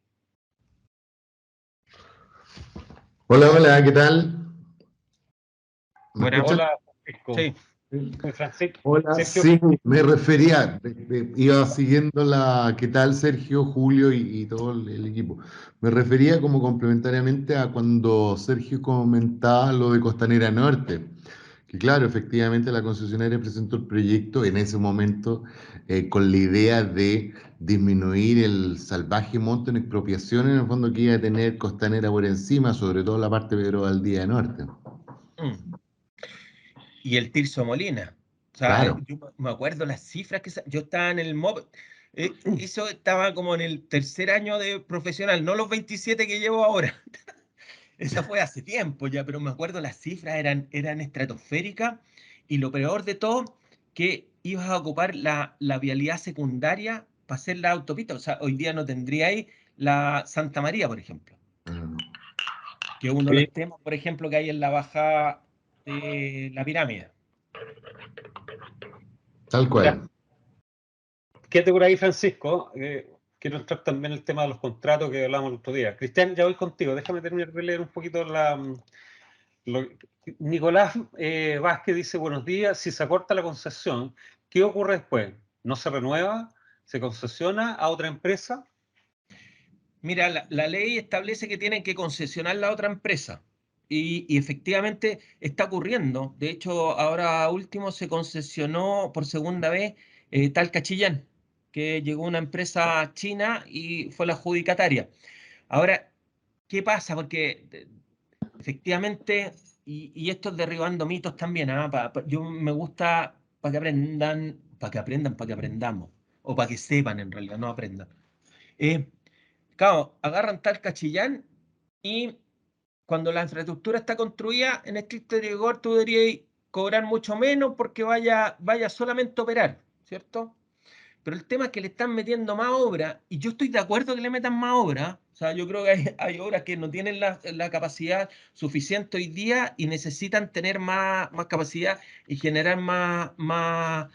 Hola, hola, ¿qué tal? ¿Me Bueno, escuchan? Hola, Francisco. sí. Francisco. Hola, Sergio, sí, me refería, iba siguiendo ¿qué tal Sergio, Julio y todo el equipo? Me refería como complementariamente a cuando Sergio comentaba lo de Costanera Norte, que claro, efectivamente la concesionaria presentó el proyecto en ese momento con la idea de disminuir el salvaje monto en expropiación en el fondo que iba a tener Costanera por encima, sobre todo la parte de Pedro Valdivia Norte. Mm. Y el Tirso Molina. O sea, Claro. yo me acuerdo las cifras yo estaba en el MOB. Eso estaba como en el tercer año de profesional, no los 27 que llevo ahora. Eso fue hace tiempo ya, pero me acuerdo las cifras eran estratosféricas y lo peor de todo, que ibas a ocupar la vialidad secundaria para hacer la autopista. O sea, hoy día no tendría ahí la Santa María, por ejemplo, que es uno de sí, los temas, por ejemplo, que hay en la bajada de la pirámide. Tal mira, cual. quédate por ahí, Francisco. Quiero entrar también en el tema de los contratos que hablamos el otro día. Cristian, ya voy contigo. Déjame terminar de leer un poquito lo- Nicolás Vázquez dice, buenos días. Si se acorta la concesión, ¿qué ocurre después? ¿No se renueva? ¿Se concesiona a otra empresa? Mira, la ley establece que tienen que concesionar la otra empresa y efectivamente está ocurriendo. De hecho, ahora último se concesionó por segunda vez Talca Chillán, que llegó una empresa china y fue la adjudicataria. Ahora, ¿qué pasa? Porque efectivamente, y esto es derribando mitos también, ¿ah? Yo me gusta para que aprendamos, o para que sepan en realidad, no aprendan. Eh, Claro, agarran tal cachillán y cuando la infraestructura está construida, en estricto rigor tú deberías cobrar mucho menos porque vaya solamente a operar, ¿cierto? Pero el tema es que le están metiendo más obra y yo estoy de acuerdo que le metan más obra. O sea, yo creo que hay obras que no tienen la capacidad suficiente hoy día y necesitan tener más capacidad y generar más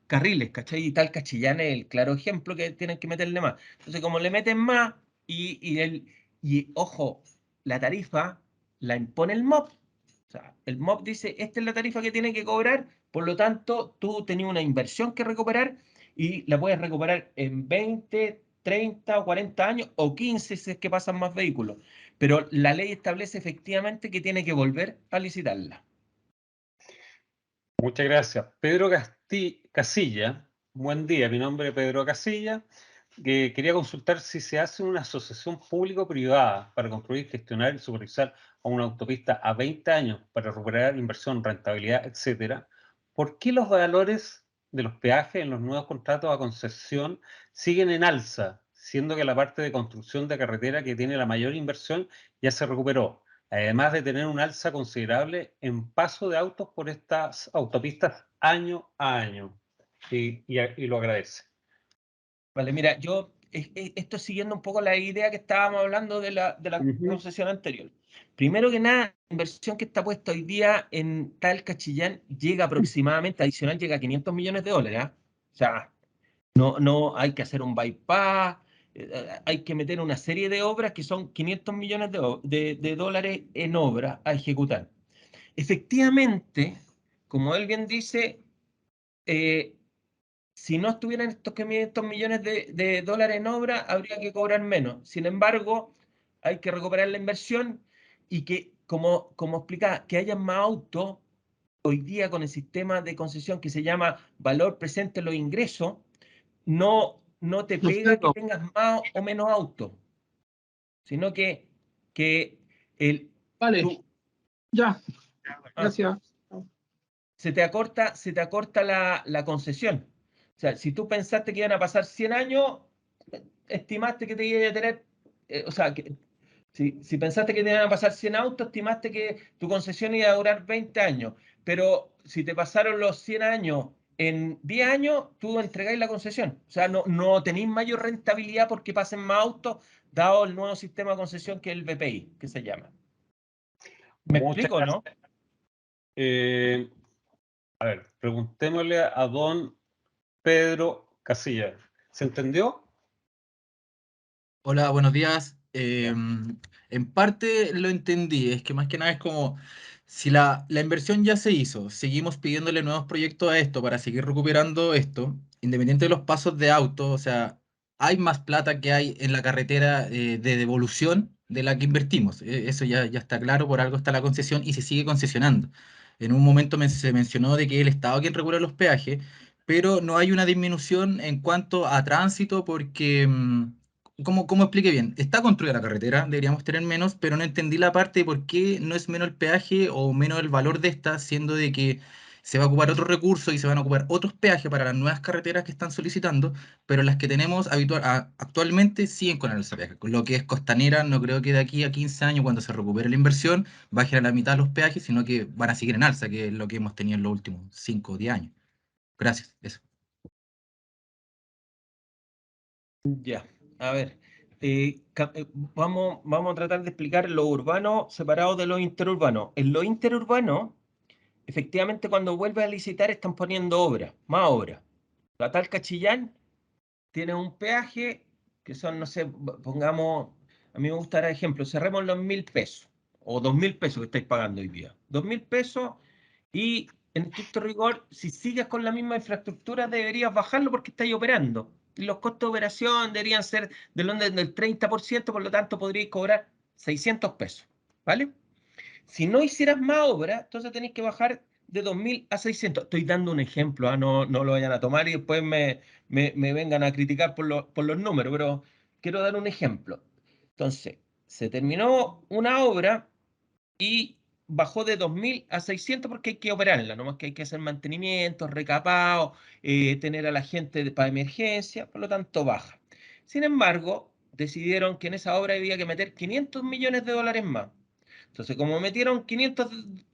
carriles, ¿cachai? Y tal Cachillán es el claro ejemplo que tienen que meterle más. Entonces, como le meten más y ojo, la tarifa la impone el MOP. O sea, el MOP dice, esta es la tarifa que tiene que cobrar, por lo tanto, tú tenías una inversión que recuperar y la puedes recuperar en 20, 30 o 40 años o 15 si es que pasan más vehículos. Pero la ley establece efectivamente que tiene que volver a licitarla. Muchas gracias. Pedro Casilla, buen día, mi nombre es Pedro Casilla. Quería consultar si se hace una asociación público-privada para construir, gestionar y supervisar a una autopista a 20 años para recuperar inversión, rentabilidad, etcétera. ¿Por qué los valores de los peajes en los nuevos contratos a concesión siguen en alza, siendo que la parte de construcción de carretera que tiene la mayor inversión ya se recuperó? Además de tener un alza considerable en paso de autos por estas autopistas año a año. Y lo agradece. Vale, mira, esto siguiendo un poco la idea que estábamos hablando de la Ujú. concesión anterior. Primero que nada, la inversión que está puesta hoy día en Tal Cachillán llega aproximadamente, adicional, llega a 500 millones de dólares. ¿Ah? O sea, no hay que hacer un bypass, hay que meter una serie de obras que son 500 millones de dólares en obra a ejecutar. Efectivamente, como él bien dice, eh, si no estuvieran estos 500 millones de dólares en obra, habría que cobrar menos. Sin embargo, hay que recuperar la inversión y que, como explicaba, que haya más autos hoy día con el sistema de concesión que se llama valor presente en los ingresos, no te pega que tengas más o menos autos, sino que el, Vale, tú, ya, ah, gracias. se te acorta la concesión. O sea, si tú pensaste que iban a pasar 100 años, estimaste que te iba a tener, o sea, si pensaste que te iban a pasar 100 autos, estimaste que tu concesión iba a durar 20 años. Pero si te pasaron los 100 años en 10 años, tú entregáis la concesión. O sea, no tenéis mayor rentabilidad porque pasen más autos, dado el nuevo sistema de concesión que es el BPI, que se llama. ¿Me Muchas explico, no? gracias. A ver, preguntémosle a don Pedro Casilla. ¿Se entendió? Hola, buenos días. Ya. En parte lo entendí, es que más que nada es como si la inversión ya se hizo, seguimos pidiéndole nuevos proyectos a esto para seguir recuperando esto, independiente de los pasos de auto, o sea, hay más plata que hay en la carretera de devolución de la que invertimos. Eso ya está claro, por algo está la concesión y se sigue concesionando. En un momento se mencionó de que el Estado quien regula los peajes, pero no hay una disminución en cuanto a tránsito porque... ¿cómo expliqué bien? Está construida la carretera, deberíamos tener menos, pero no entendí la parte de por qué no es menos el peaje o menos el valor de esta, siendo de que se va a ocupar otro recurso y se van a ocupar otros peajes para las nuevas carreteras que están solicitando, pero las que tenemos actualmente siguen con el alza peaje. Con lo que es costanera, no creo que de aquí a 15 años, cuando se recupere la inversión, bajen a la mitad los peajes, sino que van a seguir en alza, que es lo que hemos tenido en los últimos 5 o 10 años. Gracias. Eso. Ya, a ver, vamos a tratar de explicar lo urbano separado de lo interurbano. En lo interurbano, efectivamente, cuando vuelve a licitar están poniendo obras, más obras. La Talca Chillán tiene un peaje que son, no sé, pongamos, a mí me gusta dar ejemplo, cerremos los 1.000 pesos o 2.000 pesos que estáis pagando hoy día. 2.000 pesos y en estricto rigor, si sigues con la misma infraestructura, deberías bajarlo porque estáis operando. Y los costos de operación deberían ser del orden del 30%, por lo tanto podríais cobrar 600 pesos. ¿Vale? Si no hicieras más obra, entonces tenéis que bajar de 2.000 a 600. Estoy dando un ejemplo, no lo vayan a tomar y después me vengan a criticar por los números, pero quiero dar un ejemplo. Entonces, se terminó una obra y bajó de 2.000 a 600 porque hay que operarla, nomás que hay que hacer mantenimiento, recapado, tener a la gente para emergencia, por lo tanto baja. Sin embargo, decidieron que en esa obra había que meter 500 millones de dólares más. Entonces, como metieron 500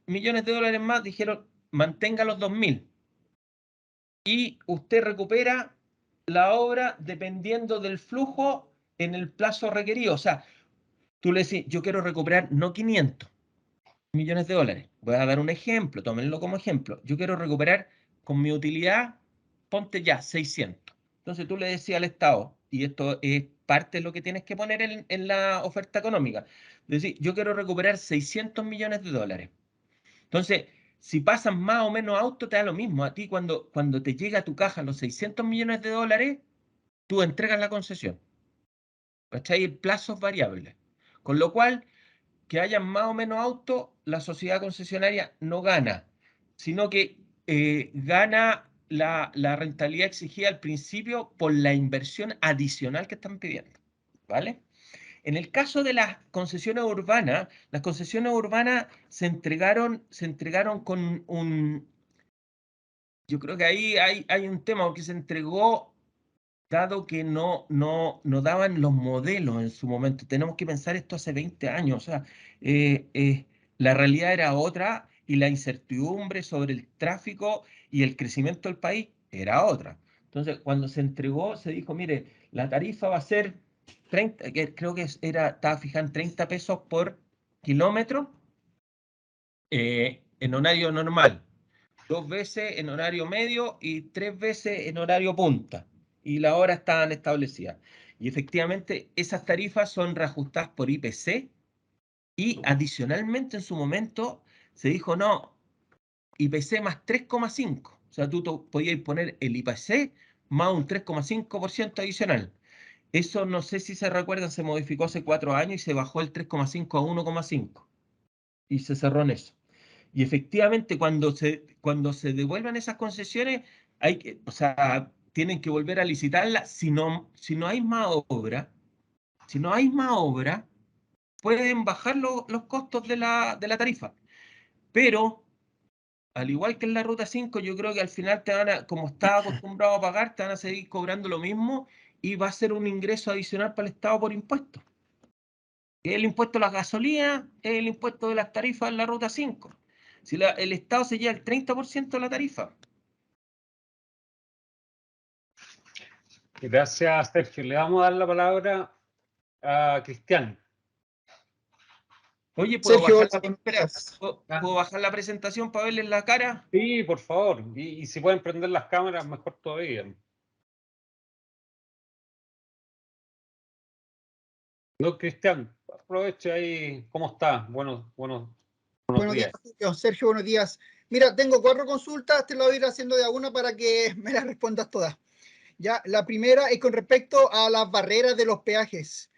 millones de dólares más, dijeron, mantenga los 2.000 y usted recupera la obra dependiendo del flujo en el plazo requerido. O sea, tú le decís, yo quiero recuperar no 500 millones de dólares. Voy a dar un ejemplo, tómenlo como ejemplo. Yo quiero recuperar con mi utilidad, ponte ya 600. Entonces tú le decías al Estado, y esto es parte de lo que tienes que poner en la oferta económica, decir, yo quiero recuperar 600 millones de dólares. Entonces, si pasan más o menos auto, te da lo mismo. A ti cuando te llega a tu caja los 600 millones de dólares, tú entregas la concesión. ¿Cachai? El plazo es variable. Con lo cual, que hayan más o menos autos, la sociedad concesionaria no gana, sino que gana la rentabilidad exigida al principio por la inversión adicional que están pidiendo. ¿Vale? En el caso de las concesiones urbanas se entregaron con un... Yo creo que ahí hay un tema, porque se entregó dado que no daban los modelos en su momento. Tenemos que pensar esto hace 20 años, o sea, la realidad era otra y la incertidumbre sobre el tráfico y el crecimiento del país era otra. Entonces, cuando se entregó, se dijo, mire, la tarifa va a ser 30, creo que estaba fijada en 30 pesos por kilómetro en horario normal, 2 veces en horario medio y 3 veces en horario punta. Y las horas estaban establecidas. Y efectivamente esas tarifas son reajustadas por IPC y adicionalmente en su momento se dijo, no, IPC más 3,5. O sea, tú podías poner el IPC más un 3,5% adicional. Eso no sé si se recuerdan, se modificó hace 4 años y se bajó el 3,5 a 1,5. Y se cerró en eso. Y efectivamente, cuando se devuelvan esas concesiones, o sea, tienen que volver a licitarlas. Si no hay más obra, si no hay más obra, pueden bajar los costos de la tarifa. Pero, al igual que en la Ruta 5, yo creo que al final como estás acostumbrado a pagar, te van a seguir cobrando lo mismo y va a ser un ingreso adicional para el Estado por impuestos. El impuesto a la gasolina, el impuesto de las tarifas en la Ruta 5. Si el Estado se lleva el 30% de la tarifa. Gracias, Sergio. Le vamos a dar la palabra a Cristian. Oye, Sergio, hola, buenos días. ¿puedo bajar la presentación para verles la cara? Sí, por favor. Y si pueden prender las cámaras, mejor todavía. No, Cristian, aproveche ahí. ¿Cómo está? Buenos Buenos días, días. Julio. Sergio, buenos días. Mira, tengo 4 consultas, te las voy a ir haciendo de a una para que me las respondas todas. Ya, la primera es con respecto a las barreras de los peajes.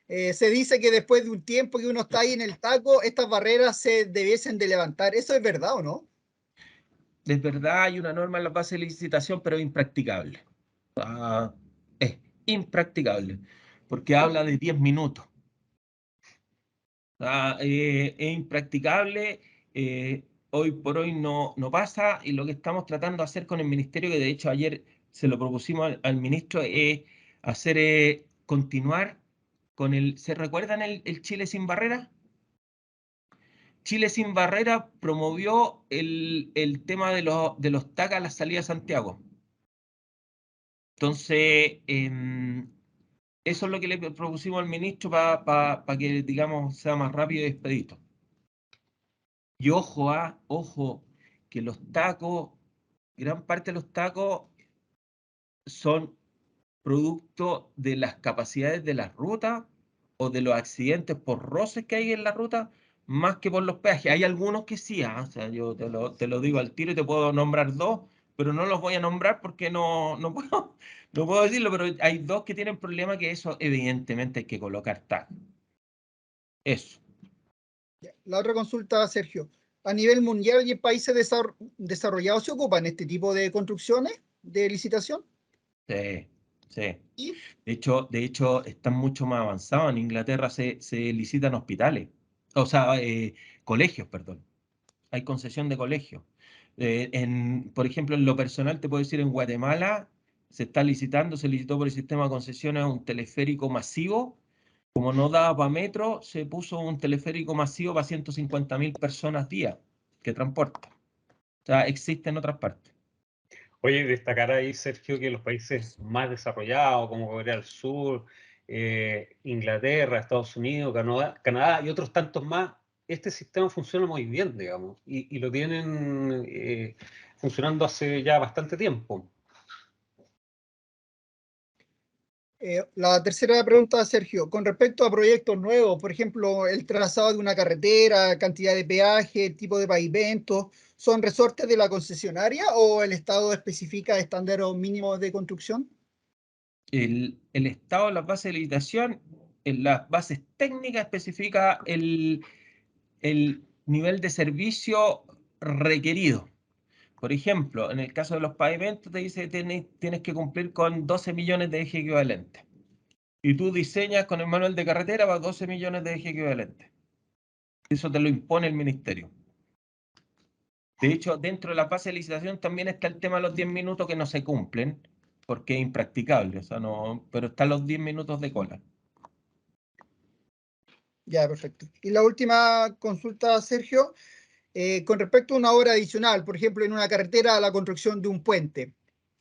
Se dice que después de un tiempo que uno está ahí en el taco, estas barreras se debiesen de levantar. ¿Eso es verdad o no? Es verdad, hay una norma en la base de licitación, pero es impracticable. Es impracticable, porque habla de 10 minutos. Es impracticable, hoy por hoy no pasa, y lo que estamos tratando de hacer con el ministerio, que de hecho ayer se lo propusimos al ministro, es hacer, continuar con ¿se recuerdan el Chile sin barrera? Chile sin barrera promovió el tema de los TAC a la salida a Santiago. Entonces, eso es lo que le propusimos al ministro para que, digamos, sea más rápido y expedito. Y ojo, ojo, que los tacos, gran parte de los tacos son producto de las capacidades de las rutas o de los accidentes por roces que hay en la ruta, más que por los peajes. Hay algunos que sí, o sea, yo te lo digo al tiro y te puedo nombrar dos, pero no los voy a nombrar porque no puedo, no puedo decirlo, pero hay dos que tienen problemas que eso evidentemente hay que colocar tag. Eso. La otra consulta, Sergio. A nivel mundial y en países desarrollados se ocupan este tipo de construcciones de licitación. Sí, sí. ¿Y? De hecho, están mucho más avanzados. En Inglaterra se licitan hospitales, o sea, colegios, perdón. Hay concesión de colegios. Por ejemplo, en lo personal, te puedo decir, en Guatemala se está licitando, se licitó por el sistema de concesiones un teleférico masivo. Como no daba para metro, se puso un teleférico masivo para 150.000 personas día que transporta. O sea, existe en otras partes. Oye, destacar ahí, Sergio, que los países más desarrollados, como Corea del Sur, Inglaterra, Estados Unidos, Canadá y otros tantos más, este sistema funciona muy bien, digamos, y lo tienen funcionando hace ya bastante tiempo. La tercera pregunta, Sergio, con respecto a proyectos nuevos, por ejemplo, el trazado de una carretera, cantidad de peaje, tipo de pavimento, ¿son resortes de la concesionaria o el Estado especifica estándares mínimos de construcción? El estado de las bases de licitación, en las bases técnicas especifica el nivel de servicio requerido. Por ejemplo, en el caso de los pavimentos te dice que tienes que cumplir con 12 millones de ejes equivalentes. Y tú diseñas con el manual de carretera para 12 millones de ejes equivalentes. Eso te lo impone el ministerio. De hecho, dentro de la fase de licitación también está el tema de los 10 minutos que no se cumplen, porque es impracticable, o sea, pero están los 10 minutos de cola. Ya, perfecto. Y la última consulta, Sergio, con respecto a una obra adicional, por ejemplo, en una carretera, la construcción de un puente,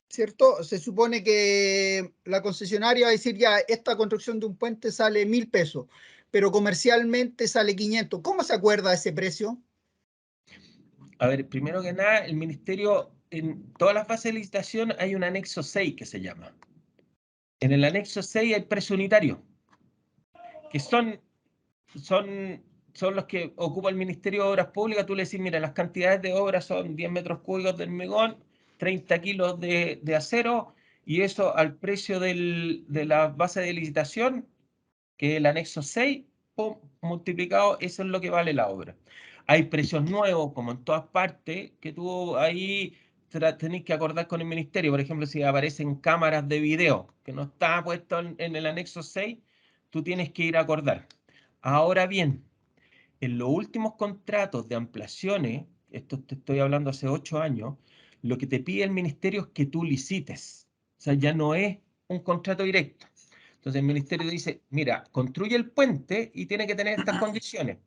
¿cierto? Se supone que la concesionaria va a decir, ya, esta construcción de un puente sale 1.000 pesos, pero comercialmente sale 500. ¿Cómo se acuerda ese precio? A ver, primero que nada, el ministerio, en todas las fases de licitación hay un anexo 6 que se llama. En el anexo 6 hay precio unitario, que son los que ocupa el Ministerio de Obras Públicas. Tú le decís, mira, las cantidades de obras son 10 metros cúbicos de hormigón, 30 kilos de acero, y eso al precio de la base de licitación, que es el anexo 6, pum, multiplicado, eso es lo que vale la obra. Hay precios nuevos, como en todas partes, que tú ahí tenés que acordar con el ministerio. Por ejemplo, si aparecen cámaras de video, que no está puesto en el anexo 6, tú tienes que ir a acordar. Ahora bien, en los últimos contratos de ampliaciones, esto te estoy hablando hace 8 años, lo que te pide el ministerio es que tú licites. O sea, ya no es un contrato directo. Entonces el ministerio dice, mira, construye el puente y tiene que tener estas condiciones.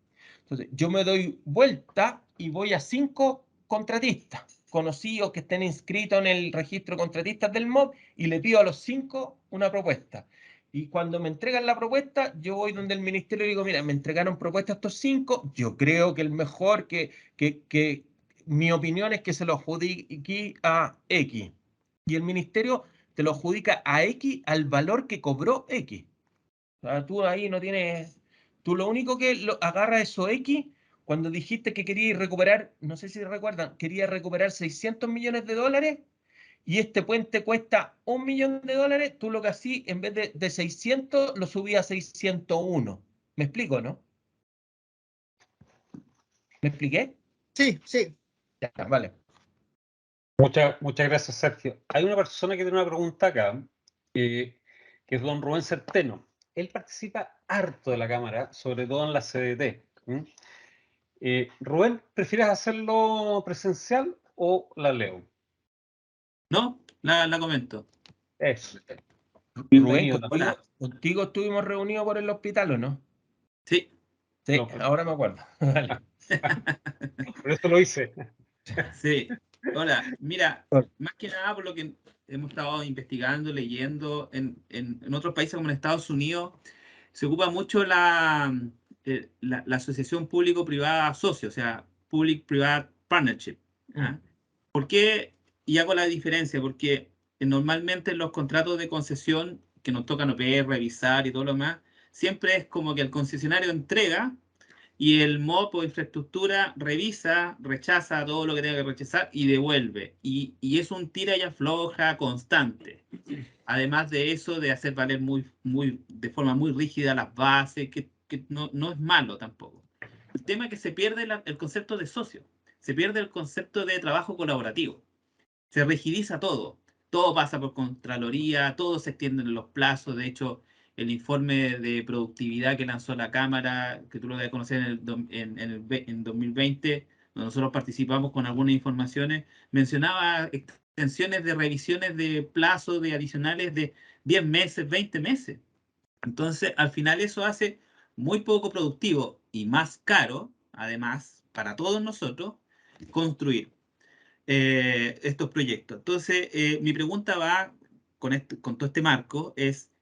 Entonces yo me doy vuelta y voy a 5 contratistas conocidos que estén inscritos en el registro de contratistas del MOB y le pido a los 5 una propuesta. Y cuando me entregan la propuesta, yo voy donde el ministerio y digo, mira, me entregaron propuestas estos 5, yo creo que el mejor, que mi opinión es que se lo adjudique a X. Y el ministerio te lo adjudica a X al valor que cobró X. O sea, tú ahí no tienes, tú lo único que agarra eso X, cuando dijiste que querías recuperar, no sé si recuerdan, querías recuperar 600 millones de dólares y este puente cuesta $1 millón, tú lo que hacías, en vez de 600, lo subías a 601. ¿Me explico, no? ¿Me expliqué? Sí, sí. Ya, vale. Muchas gracias, Sergio. Hay una persona que tiene una pregunta acá, que es don Rubén Centeno. Él participa harto de la Cámara, sobre todo en la CDT. Rubén, ¿prefieres hacerlo presencial o la leo? No, la comento. Eso. Rubén, Bienvenido. contigo estuvimos reunidos por el hospital, ¿o no? Sí. Sí, No. ahora me acuerdo. Vale. Por eso lo hice. Sí. Hola, mira, más que nada por lo que hemos estado investigando, leyendo, en otros países como en Estados Unidos, se ocupa mucho la asociación público-privada socio, o sea, Public-Private Partnership. ¿Ah? ¿Por qué? Y hago la diferencia, porque normalmente en los contratos de concesión que nos tocan ver, revisar y todo lo demás, siempre es como que el concesionario entrega y el MOP o infraestructura revisa, rechaza todo lo que tenga que rechazar y devuelve. Y es un tira y afloja constante. Además de eso, de hacer valer de forma muy rígida las bases, que no es malo tampoco. El tema es que se pierde el concepto de socio, se pierde el concepto de trabajo colaborativo, se rigidiza todo, todo pasa por Contraloría, todo se extiende en los plazos. De hecho, el informe de productividad que lanzó la Cámara, que tú lo debes conocer en 2020, donde nosotros participamos con algunas informaciones, mencionaba extensiones de revisiones de plazos de adicionales de 10 meses, 20 meses. Entonces, al final eso hace muy poco productivo y más caro, además, para todos nosotros, construir estos proyectos. Entonces, mi pregunta va con todo este marco, es,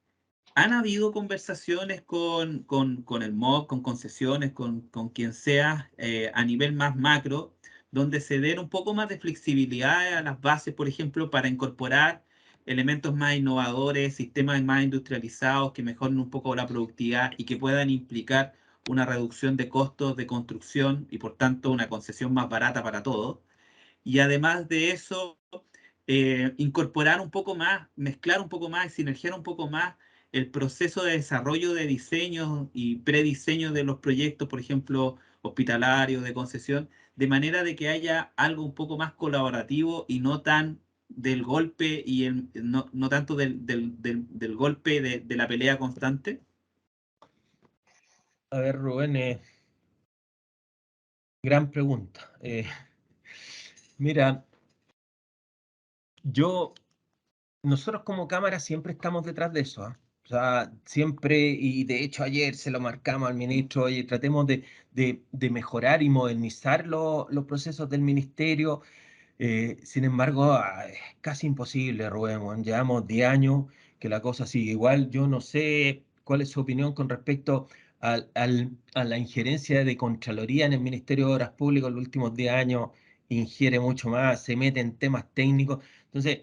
¿han habido conversaciones con el MOB, con concesiones, con quien sea, a nivel más macro, donde se den un poco más de flexibilidad a las bases, por ejemplo, para incorporar elementos más innovadores, sistemas más industrializados que mejoren un poco la productividad y que puedan implicar una reducción de costos de construcción y por tanto una concesión más barata para todos? Y además de eso, incorporar un poco más, mezclar un poco más y sinergiar un poco más el proceso de desarrollo de diseños y prediseño de los proyectos, por ejemplo, hospitalarios, de concesión, de manera de que haya algo un poco más colaborativo y no tan del golpe y no tanto del golpe de la pelea constante. A ver, Rubén, gran pregunta. Mira, nosotros como Cámara siempre estamos detrás de eso, ¿ah? O sea, siempre, y de hecho ayer se lo marcamos al ministro, oye, tratemos de mejorar y modernizar los procesos del ministerio. Sin embargo, es casi imposible, Rubén, weón. Llevamos 10 años que la cosa sigue igual. Yo no sé cuál es su opinión con respecto a la injerencia de Contraloría en el Ministerio de Obras Públicas en los últimos 10 años. Ingiere mucho más, se mete en temas técnicos. Entonces,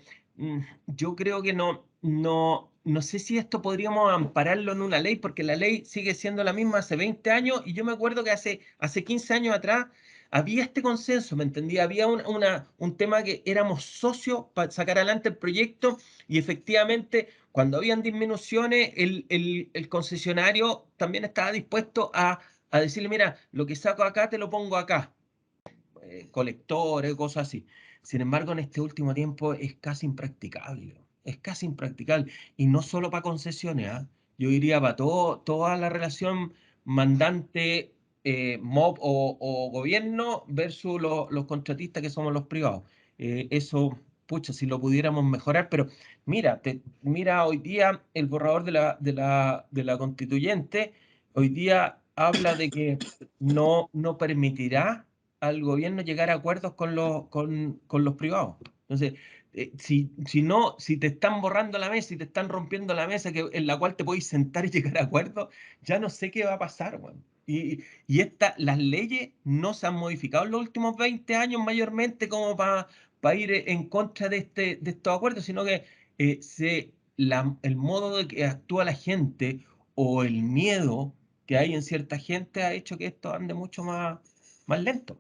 yo creo que no sé si esto podríamos ampararlo en una ley, porque la ley sigue siendo la misma hace 20 años y yo me acuerdo que hace 15 años atrás había este consenso, ¿me entendía? Había un tema que éramos socios para sacar adelante el proyecto y efectivamente cuando habían disminuciones el concesionario también estaba dispuesto a decirle, mira, lo que saco acá te lo pongo acá, colectores, cosas así. Sin embargo, en este último tiempo es casi impracticable, es casi impracticable. Y no solo para concesiones, ¿ah? Yo diría para toda la relación mandante MOB o gobierno versus los contratistas que somos los privados. Eso, pucha, si lo pudiéramos mejorar, pero mira hoy día el borrador de la constituyente, hoy día habla de que no permitirá al gobierno llegar a acuerdos con los privados. Entonces, si te están borrando la mesa, si te están rompiendo la mesa en la cual te podéis sentar y llegar a acuerdos, ya no sé qué va a pasar, weón. Y las leyes no se han modificado en los últimos 20 años mayormente como para ir en contra de estos acuerdos, sino que el modo de que actúa la gente o el miedo que hay en cierta gente ha hecho que esto ande mucho más lento.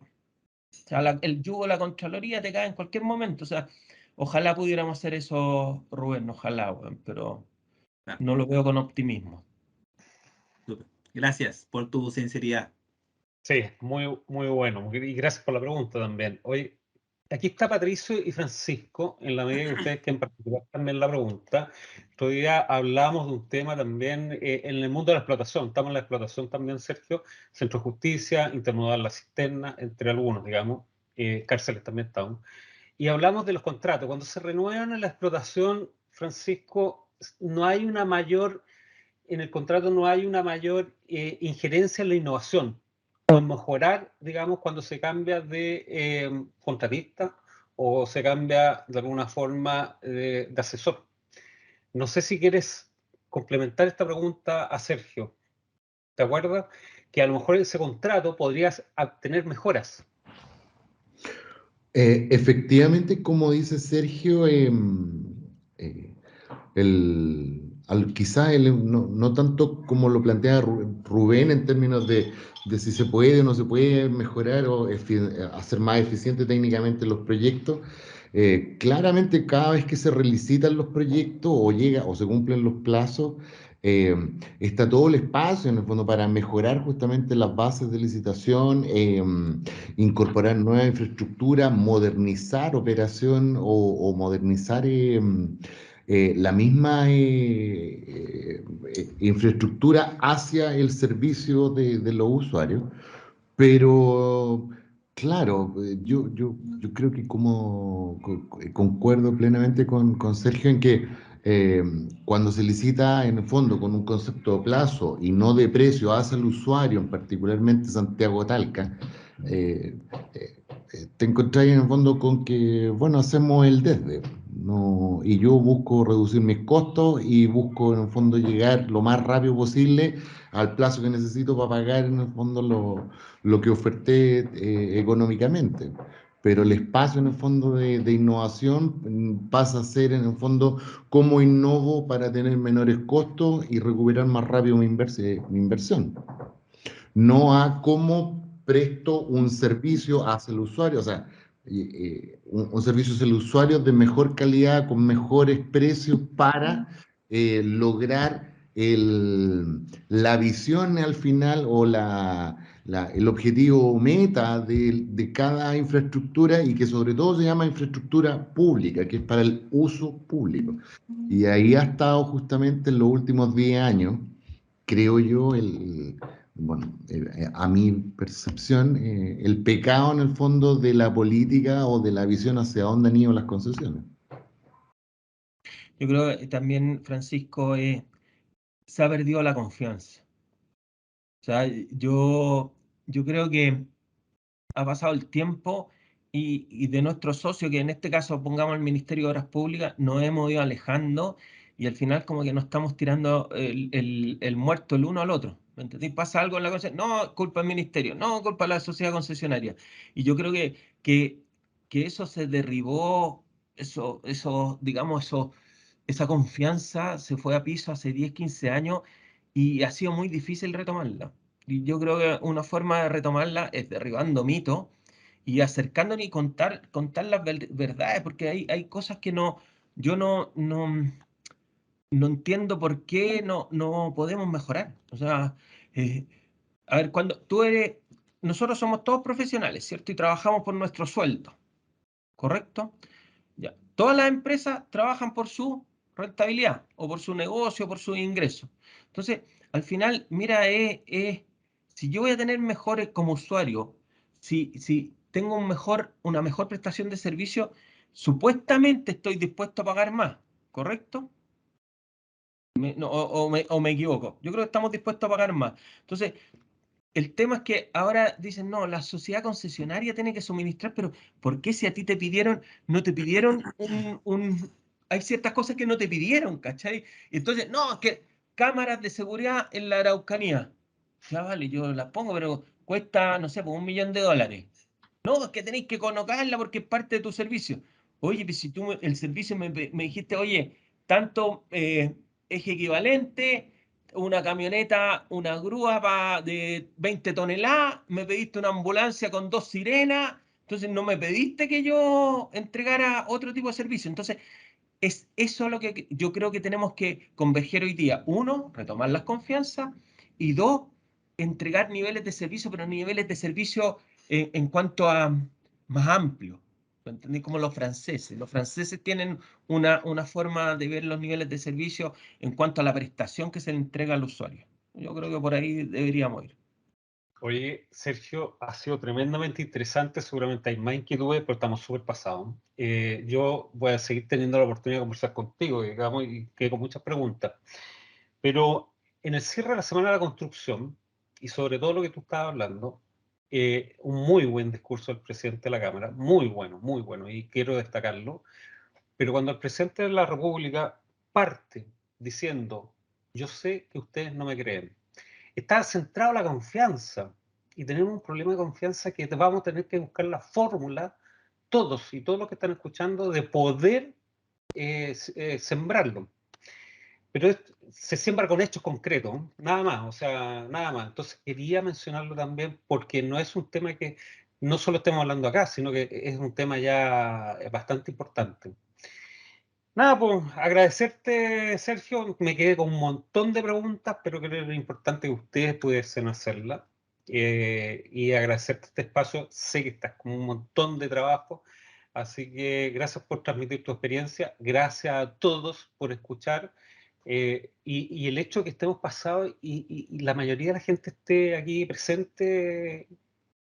O sea, el yugo de la Contraloría te cae en cualquier momento. O sea, ojalá pudiéramos hacer eso, Rubén, ojalá, weón, pero Claro. no lo veo con optimismo. Súper. Gracias por tu sinceridad. Sí, muy bueno. Y gracias por la pregunta también. Hoy, aquí está Patricio y Francisco, en la medida que ustedes que en particular también la pregunta. Otro día hablamos de un tema también en el mundo de la explotación. Estamos en la explotación también, Sergio. Centro de Justicia, Intermodal La Cisterna, entre algunos, digamos. Cárceles también estamos. Y hablamos de los contratos. Cuando se renuevan en la explotación, Francisco, no hay una mayor, en el contrato no hay una mayor injerencia en la innovación o en mejorar, digamos, cuando se cambia de contratista o se cambia de alguna forma de asesor. No sé si quieres complementar esta pregunta a Sergio. ¿Te acuerdas? Que a lo mejor ese contrato podrías obtener mejoras. Efectivamente, como dice Sergio, quizá no tanto como lo plantea Rubén en términos de si se puede o no se puede mejorar o hacer más eficiente técnicamente los proyectos. Claramente, cada vez que se relicitan los proyectos o se cumplen los plazos, está todo el espacio en el fondo para mejorar justamente las bases de licitación, incorporar nueva infraestructura, modernizar operación o modernizar la misma infraestructura hacia el servicio de los usuarios. Pero, claro, yo creo que concuerdo plenamente con Sergio en que cuando se licita en el fondo con un concepto de plazo y no de precio hacia el usuario, particularmente Santiago Talca, te encontrás en el fondo con que, bueno, hacemos el desde, ¿no? Y yo busco reducir mis costos y busco en el fondo llegar lo más rápido posible al plazo que necesito para pagar en el fondo lo que oferté económicamente. Pero el espacio en el fondo de innovación pasa a ser en el fondo cómo innovo para tener menores costos y recuperar más rápido mi inversión. No a cómo presto un servicio hacia el usuario, o sea, un servicio hacia el usuario de mejor calidad, con mejores precios para lograr la visión al final o el objetivo meta de cada infraestructura y que sobre todo se llama infraestructura pública, que es para el uso público. Y ahí ha estado justamente en los últimos 10 años, creo yo, a mi percepción, el pecado en el fondo de la política o de la visión hacia dónde han ido las concesiones. Yo creo que también, Francisco, se ha perdido la confianza. O sea, yo creo que ha pasado el tiempo y de nuestro socio, que en este caso pongamos el Ministerio de Obras Públicas, nos hemos ido alejando y al final como que nos estamos tirando el muerto el uno al otro. ¿Me entendés? Pasa algo en la cosa, no, culpa del ministerio, no, culpa de la sociedad concesionaria. Y yo creo que eso se derribó, digamos, esa confianza se fue a piso hace 10, 15 años y ha sido muy difícil retomarla. Y yo creo que una forma de retomarla es derribando mitos y acercándonos y contar las verdades, porque hay cosas que yo no entiendo por qué no podemos mejorar. O sea, eh, a ver, nosotros somos todos profesionales, ¿cierto? Y trabajamos por nuestro sueldo, ¿correcto? Ya. Todas las empresas trabajan por su rentabilidad o por su negocio, por su ingreso. Entonces, al final, mira, si yo voy a tener mejores como usuario, si tengo una mejor prestación de servicio, supuestamente estoy dispuesto a pagar más, ¿correcto? O me equivoco. Yo creo que estamos dispuestos a pagar más. Entonces, el tema es que ahora dicen, no, la sociedad concesionaria tiene que suministrar, pero ¿por qué si a ti te pidieron, no te pidieron hay ciertas cosas que no te pidieron, ¿cachai? Entonces, no, es que cámaras de seguridad en la Araucanía. Ya vale, yo las pongo, pero cuesta, no sé, pues $1.000.000. No, es que tenéis que colocarla porque es parte de tu servicio. Oye, pues si tú el servicio me dijiste, oye, tanto eje equivalente, una camioneta, una grúa de 20 toneladas, me pediste una ambulancia con 2 sirenas, entonces no me pediste que yo entregara otro tipo de servicio. Entonces, es eso lo que yo creo que tenemos que converger hoy día. Uno, retomar las confianzas y dos, entregar niveles de servicio, pero niveles de servicio en cuanto a más amplio. ¿Lo entendí? Como los franceses. Los franceses tienen una forma de ver los niveles de servicio en cuanto a la prestación que se le entrega al usuario. Yo creo que por ahí deberíamos ir. Oye, Sergio, ha sido tremendamente interesante. Seguramente hay más inquietudes, pero estamos súper pasados. Yo voy a seguir teniendo la oportunidad de conversar contigo, digamos, y que con muchas preguntas. Pero en el cierre de la Semana de la Construcción, y sobre todo lo que tú estabas hablando, un muy buen discurso del presidente de la Cámara, muy bueno, y quiero destacarlo. Pero cuando el presidente de la República parte diciendo, yo sé que ustedes no me creen, está centrado en la confianza, y tenemos un problema de confianza que vamos a tener que buscar la fórmula, todos y todos los que están escuchando, de poder sembrarlo. Pero se siembra con hechos concretos, nada más, o sea, nada más. Entonces quería mencionarlo también porque no es un tema que no solo estemos hablando acá, sino que es un tema ya bastante importante. Nada, pues agradecerte, Sergio. Me quedé con un montón de preguntas, pero creo que era importante que ustedes pudiesen hacerlas. Y agradecerte este espacio. Sé que estás con un montón de trabajo, así que gracias por transmitir tu experiencia. Gracias a todos por escuchar. Y el hecho de que estemos pasados y la mayoría de la gente esté aquí presente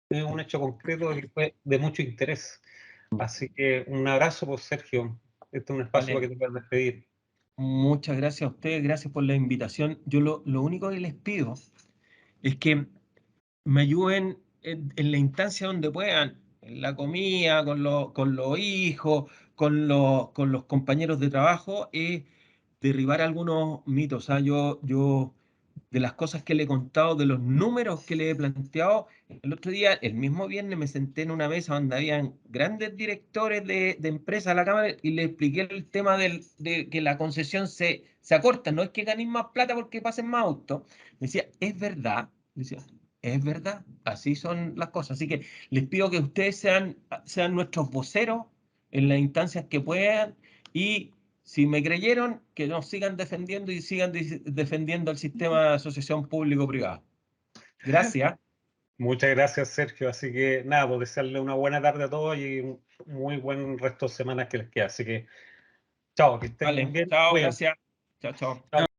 es un hecho concreto que fue de mucho interés. Así que un abrazo, por Sergio. Este es un espacio Vale. para que te puedas despedir. Muchas gracias a ustedes, gracias por la invitación. Yo lo único que les pido es que me ayuden en la instancia donde puedan, en la comida, con los hijos, con los compañeros de trabajo, derribar algunos mitos. ¿Ah? Yo, de las cosas que le he contado, de los números que le he planteado, el otro día, el mismo viernes, me senté en una mesa donde habían grandes directores de empresas a la Cámara y le expliqué el tema de que la concesión se acorta. No es que ganen más plata porque pasen más autos. Me decía, es verdad. Me decía, es verdad, así son las cosas. Así que les pido que ustedes sean nuestros voceros en las instancias que puedan y si me creyeron, que nos sigan defendiendo y sigan defendiendo el sistema de asociación público-privada. Gracias. Muchas gracias, Sergio. Así que nada, pues desearle una buena tarde a todos y un muy buen resto de semanas que les queda. Así que chao, que estén Vale, bien. chao, Cuídense. gracias. Chao, chao. Chao.